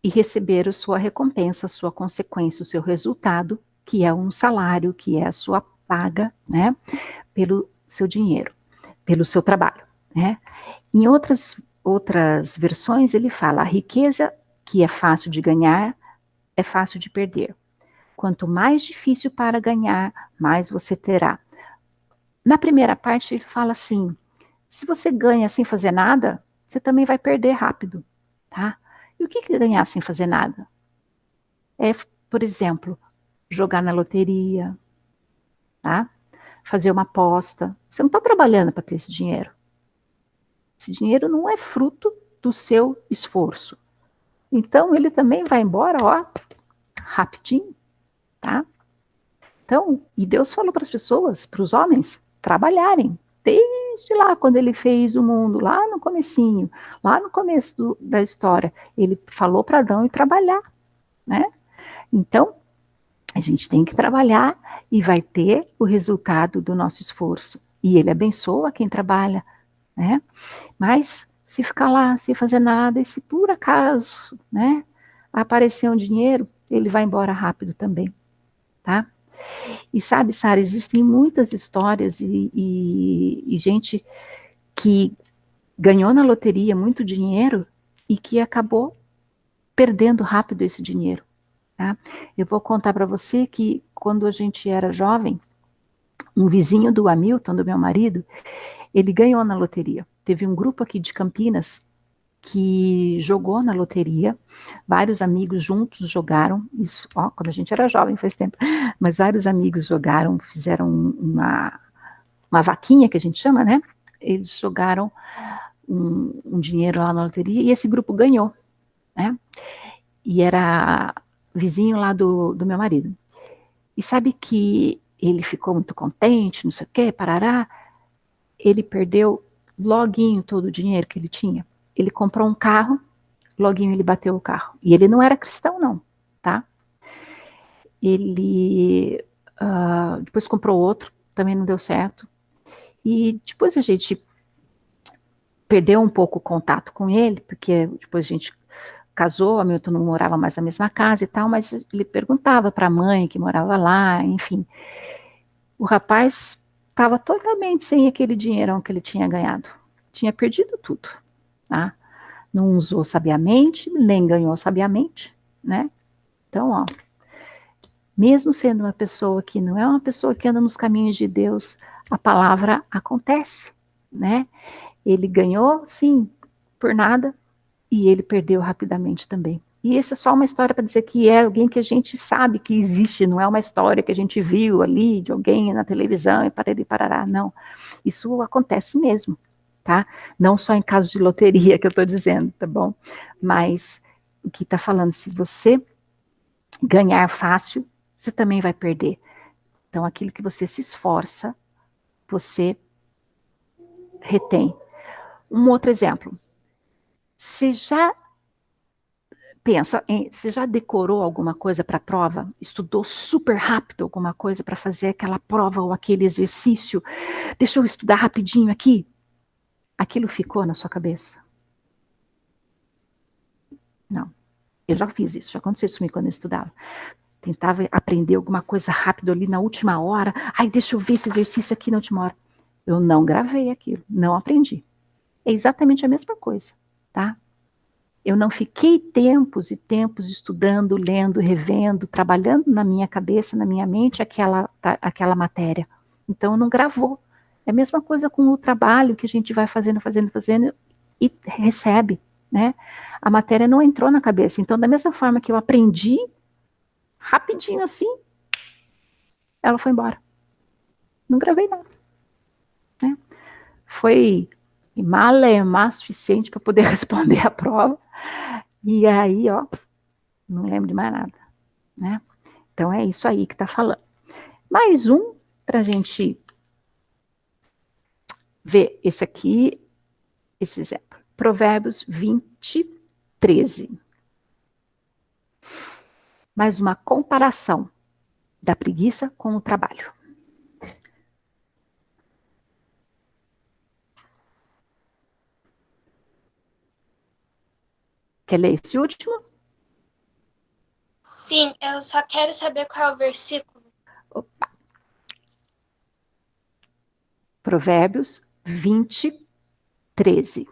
e receber a sua recompensa, a sua consequência, o seu resultado, que é um salário, que é a sua paga, né, pelo seu dinheiro, pelo seu trabalho, né. Em outras versões, ele fala, a riqueza que é fácil de ganhar, é fácil de perder. Quanto mais difícil para ganhar, mais você terá. Na primeira parte, ele fala assim, se você ganha sem fazer nada, você também vai perder rápido, tá? E o que é ganhar sem fazer nada? É, por exemplo, jogar na loteria, tá? Fazer uma aposta. Você não está trabalhando para ter esse dinheiro. Esse dinheiro não é fruto do seu esforço. Então, ele também vai embora, ó, rapidinho, tá? Então, e Deus falou para as pessoas, para os homens, trabalharem. Desde lá, quando ele fez o mundo, lá no comecinho, lá no começo da história, ele falou para Adão ir trabalhar, né? Então, a gente tem que trabalhar e vai ter o resultado do nosso esforço. E ele abençoa quem trabalha, né? Mas se ficar lá sem fazer nada, e se por acaso, né, aparecer um dinheiro, ele vai embora rápido também, tá? E sabe, Sara, existem muitas histórias e gente que ganhou na loteria muito dinheiro e que acabou perdendo rápido esse dinheiro, tá? Eu vou contar para você que quando a gente era jovem, um vizinho do Hamilton, do meu marido, ele ganhou na loteria. Teve um grupo aqui de Campinas que jogou na loteria, vários amigos juntos jogaram, isso, ó, quando a gente era jovem, faz tempo, mas vários amigos jogaram, fizeram uma vaquinha, que a gente chama, né? Eles jogaram um dinheiro lá na loteria e esse grupo ganhou, né? E era vizinho lá do meu marido. E sabe que ele ficou muito contente, não sei o quê, parará, ele perdeu loguinho todo o dinheiro que ele tinha. Ele comprou um carro, loguinho ele bateu o carro. E ele não era cristão, não, tá? Ele depois comprou outro, também não deu certo. E depois a gente perdeu um pouco o contato com ele, porque depois a gente casou, a Milton não morava mais na mesma casa e tal, mas ele perguntava para a mãe que morava lá, enfim. O rapaz estava totalmente sem aquele dinheirão que ele tinha ganhado. Tinha perdido tudo, tá? Não usou sabiamente, nem ganhou sabiamente, né? Então, ó, mesmo sendo uma pessoa que não é uma pessoa que anda nos caminhos de Deus, a palavra acontece, né? Ele ganhou, sim, por nada, e ele perdeu rapidamente também. E essa é só uma história para dizer que é alguém que a gente sabe que existe, não é uma história que a gente viu ali de alguém na televisão e parará, não. Isso acontece mesmo, tá? Não só em caso de loteria que eu estou dizendo, tá bom? Mas o que está falando, se você ganhar fácil, você também vai perder. Então, aquilo que você se esforça, você retém. Um outro exemplo. Você já você já decorou alguma coisa para a prova? Estudou super rápido alguma coisa para fazer aquela prova ou aquele exercício? Deixa eu estudar rapidinho aqui. Aquilo ficou na sua cabeça? Não. Eu já fiz isso, já aconteceu isso comigo quando eu estudava. Tentava aprender alguma coisa rápido ali na última hora. Ai, deixa eu ver esse exercício aqui na última hora. Eu não gravei aquilo, não aprendi. É exatamente a mesma coisa, tá? Eu não fiquei tempos e tempos estudando, lendo, revendo, trabalhando na minha cabeça, na minha mente, aquela matéria. Então, não gravou. É a mesma coisa com o trabalho que a gente vai fazendo e recebe, né? A matéria não entrou na cabeça. Então, da mesma forma que eu aprendi rapidinho assim, ela foi embora. Não gravei nada. Né? Foi malemar suficiente para poder responder a prova. E aí, ó, não lembro de mais nada. Né? Então é isso aí que está falando. Mais um para a gente ver esse aqui, esse exemplo. Provérbios 20, 13. Mais uma comparação da preguiça com o trabalho. Quer ler esse último? Sim, eu só quero saber qual é o versículo. Opa. Provérbios 20, 13.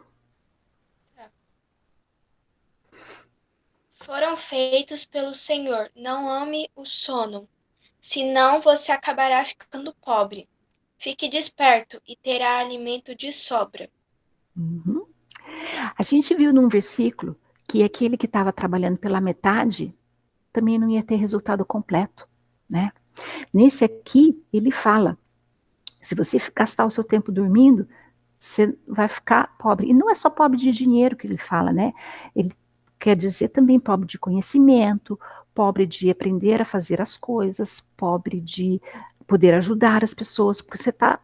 Foram feitos pelo Senhor, não ame o sono, senão você acabará ficando pobre. Fique desperto e terá alimento de sobra. Uhum. A gente viu num versículo que aquele que estava trabalhando pela metade também não ia ter resultado completo, né? Nesse aqui, ele fala, se você gastar o seu tempo dormindo, você vai ficar pobre. E não é só pobre de dinheiro que ele fala, né? Ele quer dizer também pobre de conhecimento, pobre de aprender a fazer as coisas, pobre de poder ajudar as pessoas, porque você está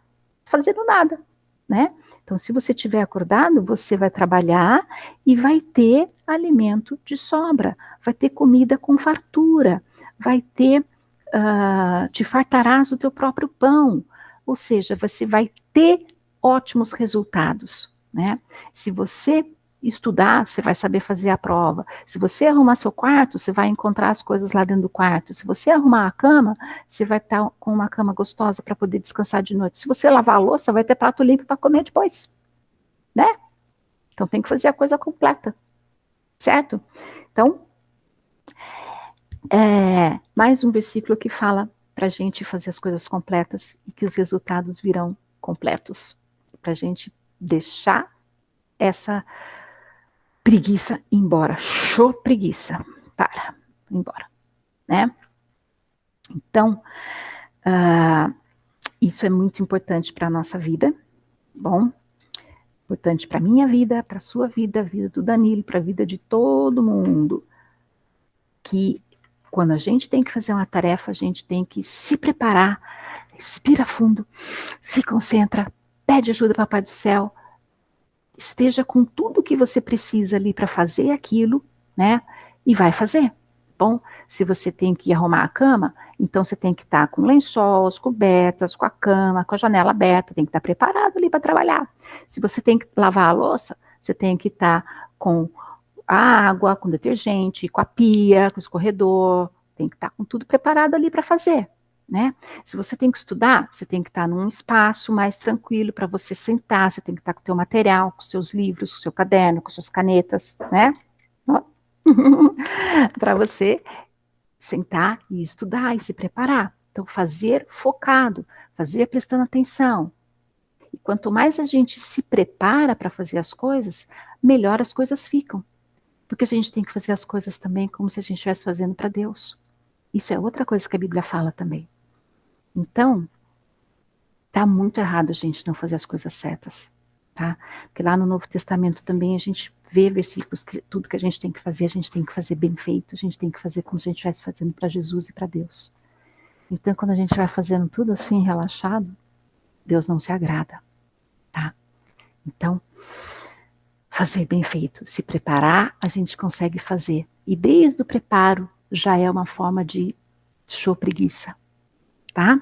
fazendo nada, né? Então, se você estiver acordado, você vai trabalhar e vai ter alimento de sobra, vai ter comida com fartura, vai ter, te fartarás o teu próprio pão, ou seja, você vai ter ótimos resultados, né? Se você estudar, você vai saber fazer a prova. Se você arrumar seu quarto, você vai encontrar as coisas lá dentro do quarto. Se você arrumar a cama, você vai estar com uma cama gostosa para poder descansar de noite. Se você lavar a louça, vai ter prato limpo para comer depois, né? Então tem que fazer a coisa completa, certo? Então, mais um versículo que fala para a gente fazer as coisas completas e que os resultados virão completos. Para a gente deixar essa preguiça embora. Show preguiça. Para, embora. Né? Então, isso é muito importante para a nossa vida. Bom, importante para a minha vida, para a sua vida, a vida do Danilo, para a vida de todo mundo. Que quando a gente tem que fazer uma tarefa, a gente tem que se preparar, respira fundo, se concentra, pede ajuda para o Papai do Céu, esteja com tudo que você precisa ali para fazer aquilo, né? E vai fazer. Bom, se você tem que arrumar a cama, então você tem que estar com lençóis, cobertas, com a cama, com a janela aberta, tem que estar preparado ali para trabalhar. Se você tem que lavar a louça, você tem que estar com a água, com detergente, com a pia, com o escorredor, tem que estar com tudo preparado ali para fazer. Né? Se você tem que estudar, você tem que estar num espaço mais tranquilo para você sentar, você tem que estar com o teu material, com seus livros, com o seu caderno, com suas canetas, né? Para você sentar e estudar e se preparar. Então, fazer focado, fazer prestando atenção. E quanto mais a gente se prepara para fazer as coisas, melhor as coisas ficam. Porque a gente tem que fazer as coisas também como se a gente estivesse fazendo para Deus. Isso é outra coisa que a Bíblia fala também. Então, tá muito errado a gente não fazer as coisas certas, tá? Porque lá no Novo Testamento também a gente vê versículos que tudo que a gente tem que fazer, a gente tem que fazer bem feito, a gente tem que fazer como se a gente estivesse fazendo para Jesus e para Deus. Então, quando a gente vai fazendo tudo assim, relaxado, Deus não se agrada, tá? Então, fazer bem feito, se preparar, a gente consegue fazer. E desde o preparo já é uma forma de show preguiça, tá?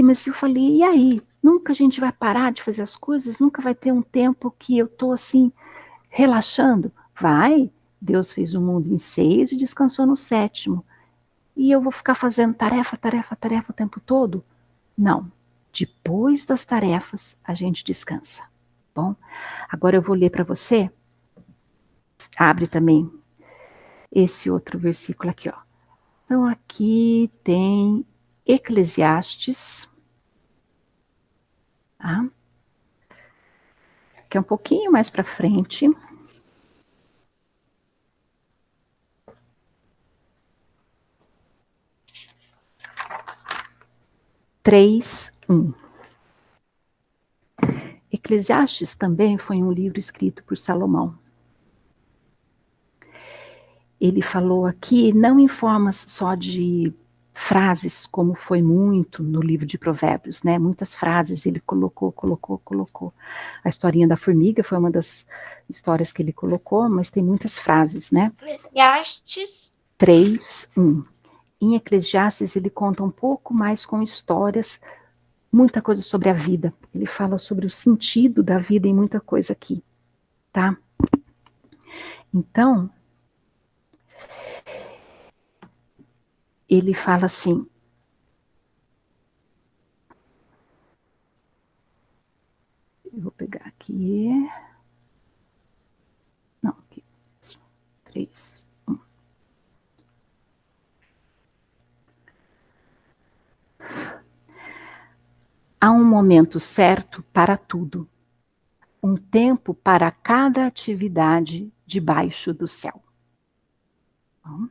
Mas eu falei, e aí? Nunca a gente vai parar de fazer as coisas? Nunca vai ter um tempo que eu tô assim, relaxando? Vai, Deus fez o mundo em 6 e descansou no 7º. E eu vou ficar fazendo tarefa, tarefa, tarefa o tempo todo? Não. Depois das tarefas, a gente descansa. Bom, agora eu vou ler para você. Abre também esse outro versículo aqui, ó. Então aqui tem Eclesiastes, tá? Que é um pouquinho mais para frente. 3:1. Eclesiastes também foi um livro escrito por Salomão. Ele falou aqui, não em formas só de frases, como foi muito no livro de Provérbios, né? Muitas frases ele colocou. A historinha da formiga foi uma das histórias que ele colocou, mas tem muitas frases, né? Eclesiastes 3:1. Em Eclesiastes ele conta um pouco mais com histórias, muita coisa sobre a vida. Ele fala sobre o sentido da vida em muita coisa aqui, tá? Então, ele fala assim, eu vou pegar aqui, não, aqui, 3:1. Há um momento certo para tudo, um tempo para cada atividade debaixo do céu. Bom,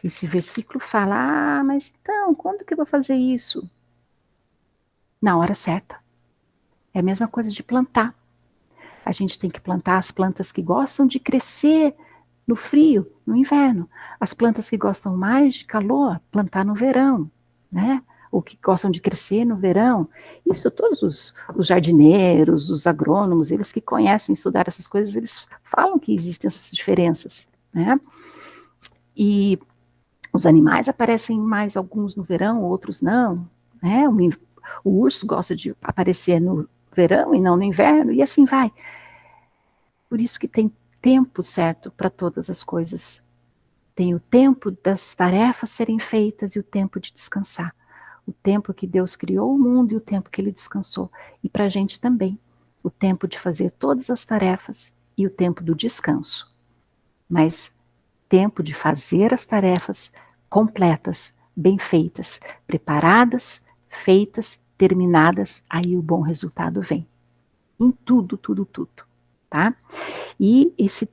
esse versículo fala, mas então, quando que eu vou fazer isso? Na hora certa. É a mesma coisa de plantar. A gente tem que plantar as plantas que gostam de crescer no frio, no inverno. As plantas que gostam mais de calor, plantar no verão, né? Ou que gostam de crescer no verão. Isso todos os jardineiros, os agrônomos, eles que conhecem estudar essas coisas, eles falam que existem essas diferenças, né? E os animais aparecem mais alguns no verão, outros não, né? O urso gosta de aparecer no verão e não no inverno, e assim vai. Por isso que tem tempo certo para todas as coisas. Tem o tempo das tarefas serem feitas e o tempo de descansar. O tempo que Deus criou o mundo e o tempo que Ele descansou. E para a gente também. O tempo de fazer todas as tarefas e o tempo do descanso. Mas tempo de fazer as tarefas completas, bem feitas, preparadas, feitas, terminadas, aí o bom resultado vem. Em tudo, tá? E esse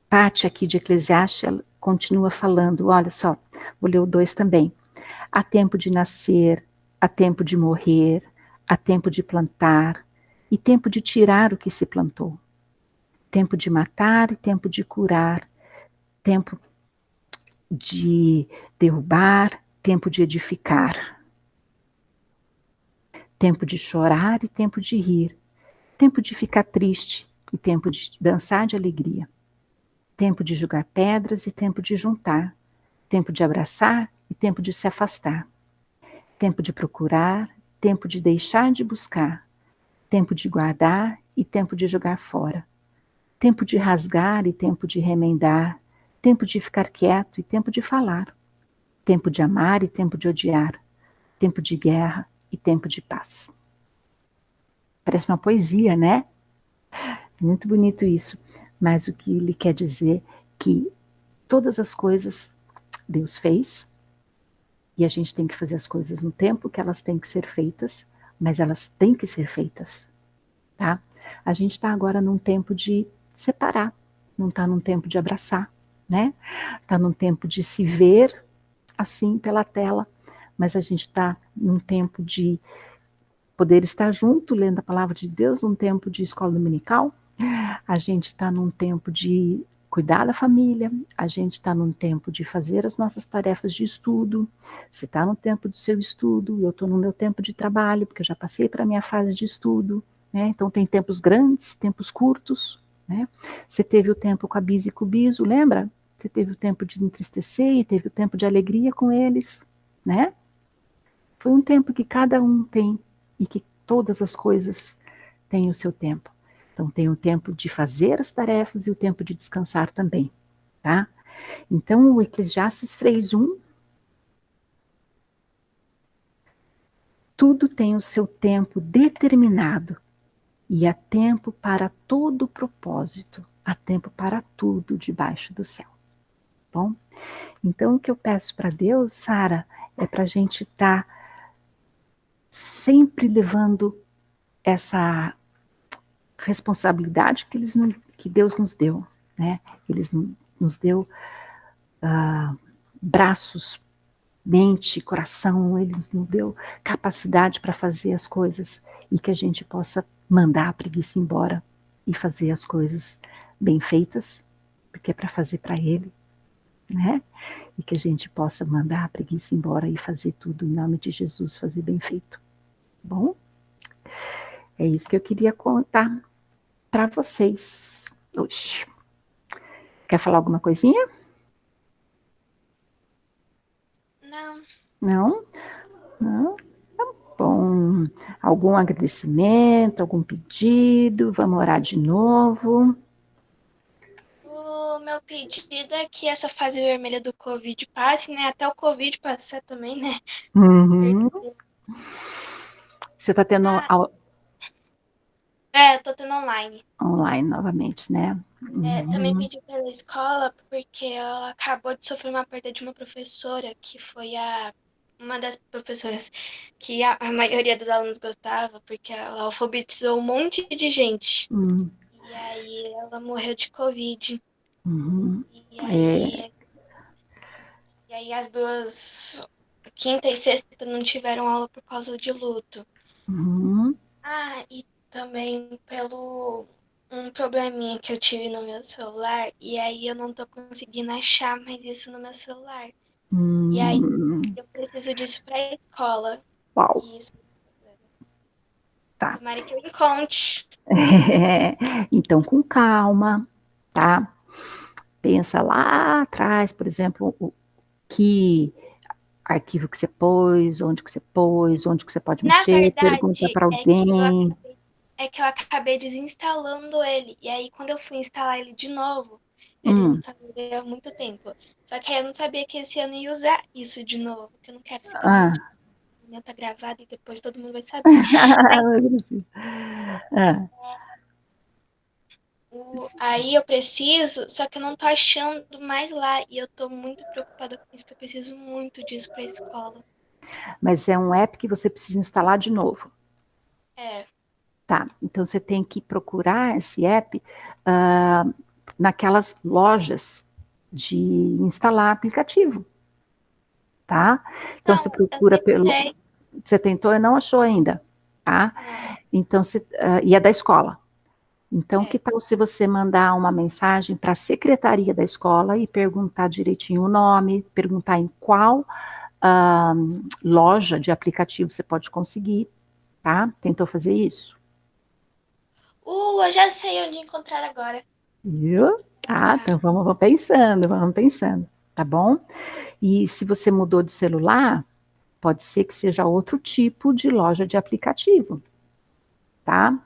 parte aqui de Eclesiastes, ela continua falando, olha só, vou ler o 2 também. Há tempo de nascer, há tempo de morrer, há tempo de plantar e tempo de tirar o que se plantou. Tempo de matar e tempo de curar, tempo de derrubar, tempo de edificar. Tempo de chorar e tempo de rir. Tempo de ficar triste e tempo de dançar de alegria. Tempo de jogar pedras e tempo de juntar. Tempo de abraçar e tempo de se afastar. Tempo de procurar, tempo de deixar de buscar. Tempo de guardar e tempo de jogar fora. Tempo de rasgar e tempo de remendar. Tempo de ficar quieto e tempo de falar. Tempo de amar e tempo de odiar. Tempo de guerra e tempo de paz. Parece uma poesia, né? Muito bonito isso. Mas o que ele quer dizer é que todas as coisas Deus fez e a gente tem que fazer as coisas no tempo que elas têm que ser feitas, mas elas têm que ser feitas, tá? A gente está agora num tempo de separar, não está num tempo de abraçar, né? Está num tempo de se ver assim pela tela, mas a gente está num tempo de poder estar junto, lendo a palavra de Deus, num tempo de escola dominical, a gente está num tempo de cuidar da família, a gente está num tempo de fazer as nossas tarefas de estudo, você está no tempo do seu estudo, eu estou no meu tempo de trabalho, porque eu já passei para a minha fase de estudo, né? Então tem tempos grandes, tempos curtos, né? Você teve o tempo com a Bis e com o Biso, lembra? Você teve o tempo de entristecer e teve o tempo de alegria com eles, né? Foi um tempo que cada um tem e que todas as coisas têm o seu tempo. Então tem o tempo de fazer as tarefas e o tempo de descansar também, tá? Então o Eclesiastes 3:1, tudo tem o seu tempo determinado e há tempo para todo propósito, há tempo para tudo debaixo do céu. Bom, então o que eu peço para Deus, Sara, é para a gente estar sempre levando essa responsabilidade que Deus nos deu, né? Ele nos deu braços mente, coração, Ele nos deu capacidade para fazer as coisas e que a gente possa mandar a preguiça embora e fazer as coisas bem feitas, porque é para fazer para Ele, né? E que a gente possa mandar a preguiça embora e fazer tudo em nome de Jesus, fazer bem feito. Bom? É isso que eu queria contar para vocês hoje. Quer falar alguma coisinha? Não. Não? Não? Tá bom. Algum agradecimento, algum pedido? Vamos orar de novo. O meu pedido é que essa fase vermelha do Covid passe, né? Até o Covid passar também, né? Uhum. Você está tendo aula Eu tô tendo online. online novamente, né? Também Uhum. pedi pela escola, porque ela acabou de sofrer uma perda de uma professora, que foi uma das professoras que a maioria dos alunos gostava, porque ela alfabetizou um monte de gente. Uhum. E aí ela morreu de Covid. Uhum. E aí as duas, quinta e sexta, não tiveram aula por causa de luto. Uhum. E também pelo um probleminha que eu tive no meu celular, e aí eu não tô conseguindo achar mais isso no meu celular. E aí Uhum. eu preciso disso pra escola. Uau, E isso, tá. tomara que eu encontre. Então, com calma, tá? Pensa lá atrás, por exemplo, o que arquivo que você pôs, onde que você pode Na mexer, pergunta verdade, para alguém. eu acabei desinstalando ele. E aí, quando eu fui instalar ele de novo, eu Hum. desinstalei ele há muito tempo. Só que aí eu não sabia que esse ano ia usar isso de novo. Que eu não quero Ah. simplesmente tá gravado e depois todo mundo vai saber. Ah. Aí eu preciso, só que eu não tô achando mais lá. E eu tô muito preocupada com isso, que eu preciso muito disso pra escola. Mas é um app que você precisa instalar de novo. É. Tá, então você tem que procurar esse app naquelas lojas de instalar aplicativo, tá? Então você Não, eu procura pelo... tentei. Você tentou e não achou ainda, tá? Não, Então, e é da escola. Então, que é. tal se você mandar uma mensagem para a secretaria da escola e perguntar direitinho o nome, perguntar em qual loja de aplicativo você pode conseguir, tá? Tentou fazer isso? Eu já sei onde encontrar agora. Viu? Tá, então vamos pensando, tá bom? E se você mudou de celular, pode ser que seja outro tipo de loja de aplicativo, tá?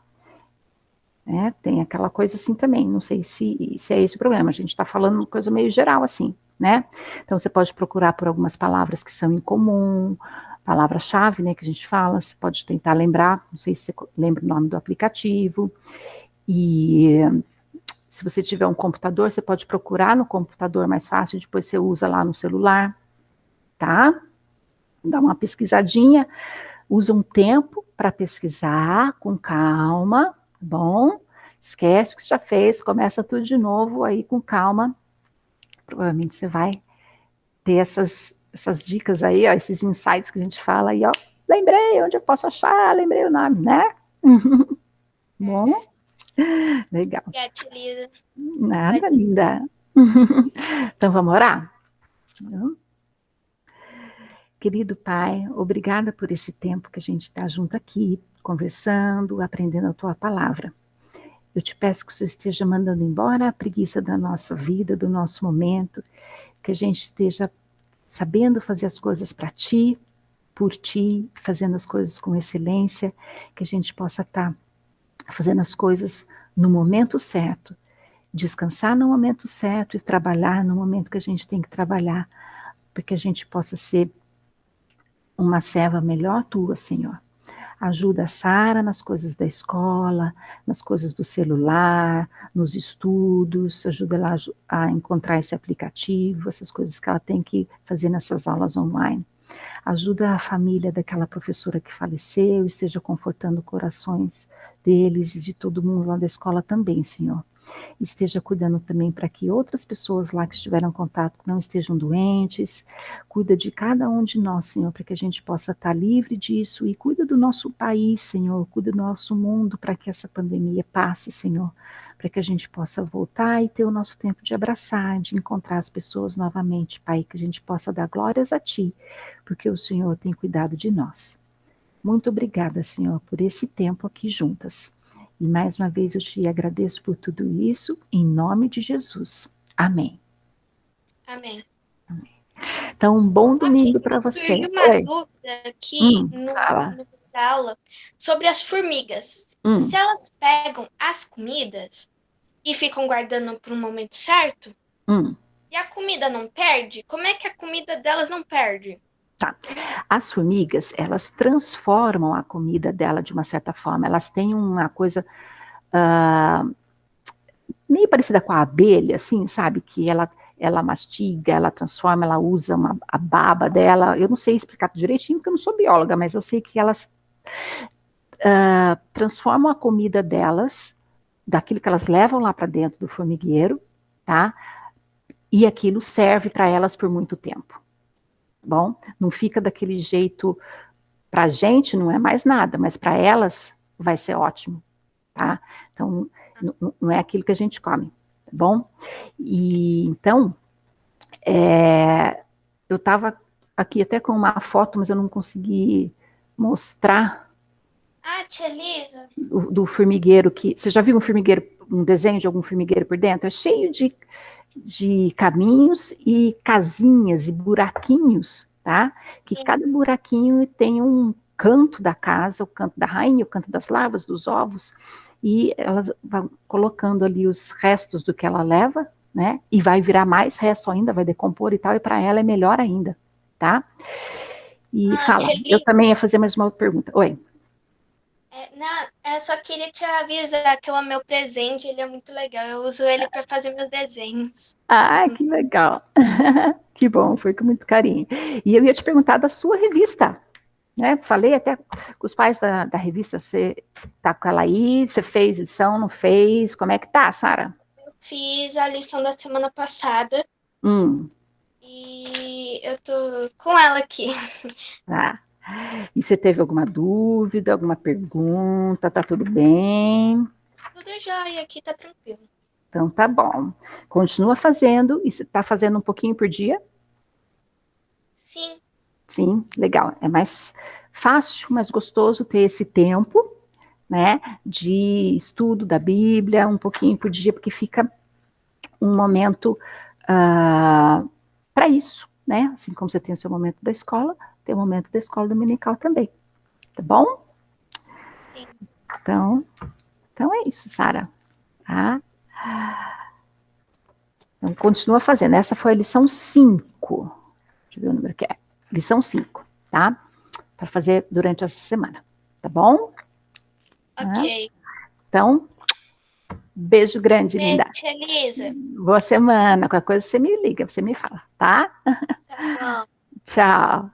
Tem aquela coisa assim também, não sei se é esse o problema, a gente está falando uma coisa meio geral assim, né? Então você pode procurar por algumas palavras que são em comum, palavra-chave, né, que a gente fala, você pode tentar lembrar, não sei se você lembra o nome do aplicativo, e se você tiver um computador, você pode procurar no computador mais fácil, depois você usa lá no celular, tá? Dá uma pesquisadinha, usa um tempo para pesquisar com calma, tá bom? Esquece o que você já fez, começa tudo de novo aí com calma. Provavelmente você vai ter essas dicas aí, ó, esses insights que a gente fala aí, ó. Lembrei onde eu posso achar, lembrei o nome, né? Bom, legal. Gatilho. Nada, linda. Então vamos orar? Querido Pai, obrigada por esse tempo que a gente está junto aqui, conversando, aprendendo a Tua palavra. Eu te peço que o Senhor esteja mandando embora a preguiça da nossa vida, do nosso momento, que a gente esteja sabendo fazer as coisas para Ti, por Ti, fazendo as coisas com excelência, que a gente possa estar fazendo as coisas no momento certo, descansar no momento certo e trabalhar no momento que a gente tem que trabalhar, para que a gente possa ser uma serva melhor Tua, Senhor. Ajuda a Sara nas coisas da escola, nas coisas do celular, nos estudos, ajuda ela a encontrar esse aplicativo, essas coisas que ela tem que fazer nessas aulas online. Ajuda a família daquela professora que faleceu, esteja confortando corações deles e de todo mundo lá da escola também, Senhor. esteja cuidando também para que outras pessoas lá que estiveram em contato não estejam doentes, cuida de cada um de nós, Senhor, para que a gente possa estar livre disso, e cuida do nosso país, Senhor, cuida do nosso mundo, para que essa pandemia passe, Senhor, para que a gente possa voltar e ter o nosso tempo de abraçar, de encontrar as pessoas novamente, Pai, que a gente possa dar glórias a Ti, porque o Senhor tem cuidado de nós. Muito obrigada, Senhor, por esse tempo aqui juntas. E mais uma vez eu te agradeço por tudo isso, em nome de Jesus. Amém. Amém. Então, um bom domingo para você. Surgiu uma dúvida aqui Fala. no da aula sobre as formigas. Se elas pegam as comidas e ficam guardando para um momento certo, e a comida não perde, como é que a comida delas não perde? Tá. As formigas, elas transformam a comida dela de uma certa forma. Elas têm uma coisa meio parecida com a abelha, assim, sabe? Que ela mastiga, ela transforma, ela usa a baba dela. Eu não sei explicar direitinho, porque eu não sou bióloga, mas eu sei que elas transformam a comida delas, daquilo que elas levam lá para dentro do formigueiro, tá? E aquilo serve para elas por muito tempo. Bom, não fica daquele jeito, para a gente não é mais nada, mas para elas vai ser ótimo, tá? Então, não é aquilo que a gente come, tá bom? E então, eu estava aqui até com uma foto, mas eu não consegui mostrar. Tia Lisa. Do formigueiro que... Você já viu um desenho de algum formigueiro por dentro? É cheio de caminhos e casinhas e buraquinhos, tá? Que cada buraquinho tem um canto da casa, o canto da rainha, o canto das larvas, dos ovos, e elas vão colocando ali os restos do que ela leva, né? E vai virar mais resto ainda, vai decompor e tal, e para ela é melhor ainda, tá? E fala, eu também ia fazer mais uma outra pergunta. Oi. Eu só queria te avisar que o meu presente, ele é muito legal. Eu uso ele para fazer meus desenhos. Ah, que legal. Que bom, foi com muito carinho. E eu ia te perguntar da sua revista, né? Falei até com os pais da revista, você tá com ela aí, você fez edição, não fez? Como é que tá, Sara? Eu fiz a lição da semana passada. E eu tô com ela aqui. Tá. E você teve alguma dúvida, alguma pergunta? Tá tudo bem? Tudo jóia, aqui tá tranquilo. Então tá bom. Continua fazendo, e você tá fazendo um pouquinho por dia? Sim. Sim, legal. É mais fácil, mais gostoso ter esse tempo, né, de estudo da Bíblia, um pouquinho por dia, porque fica um momento para isso, né? Assim como você tem o seu momento da escola, tem o momento da escola dominical também. Tá bom? Sim. Então é isso, Sara. Tá? Então, continua fazendo. Essa foi a lição 5. Deixa eu ver o número que é. Lição 5, tá? Para fazer durante essa semana. Tá bom? Ok. Então, beijo grande, linda. Beijo, Elisa. Boa semana. Qualquer coisa você me liga, você me fala, tá? Tá bom. Tchau.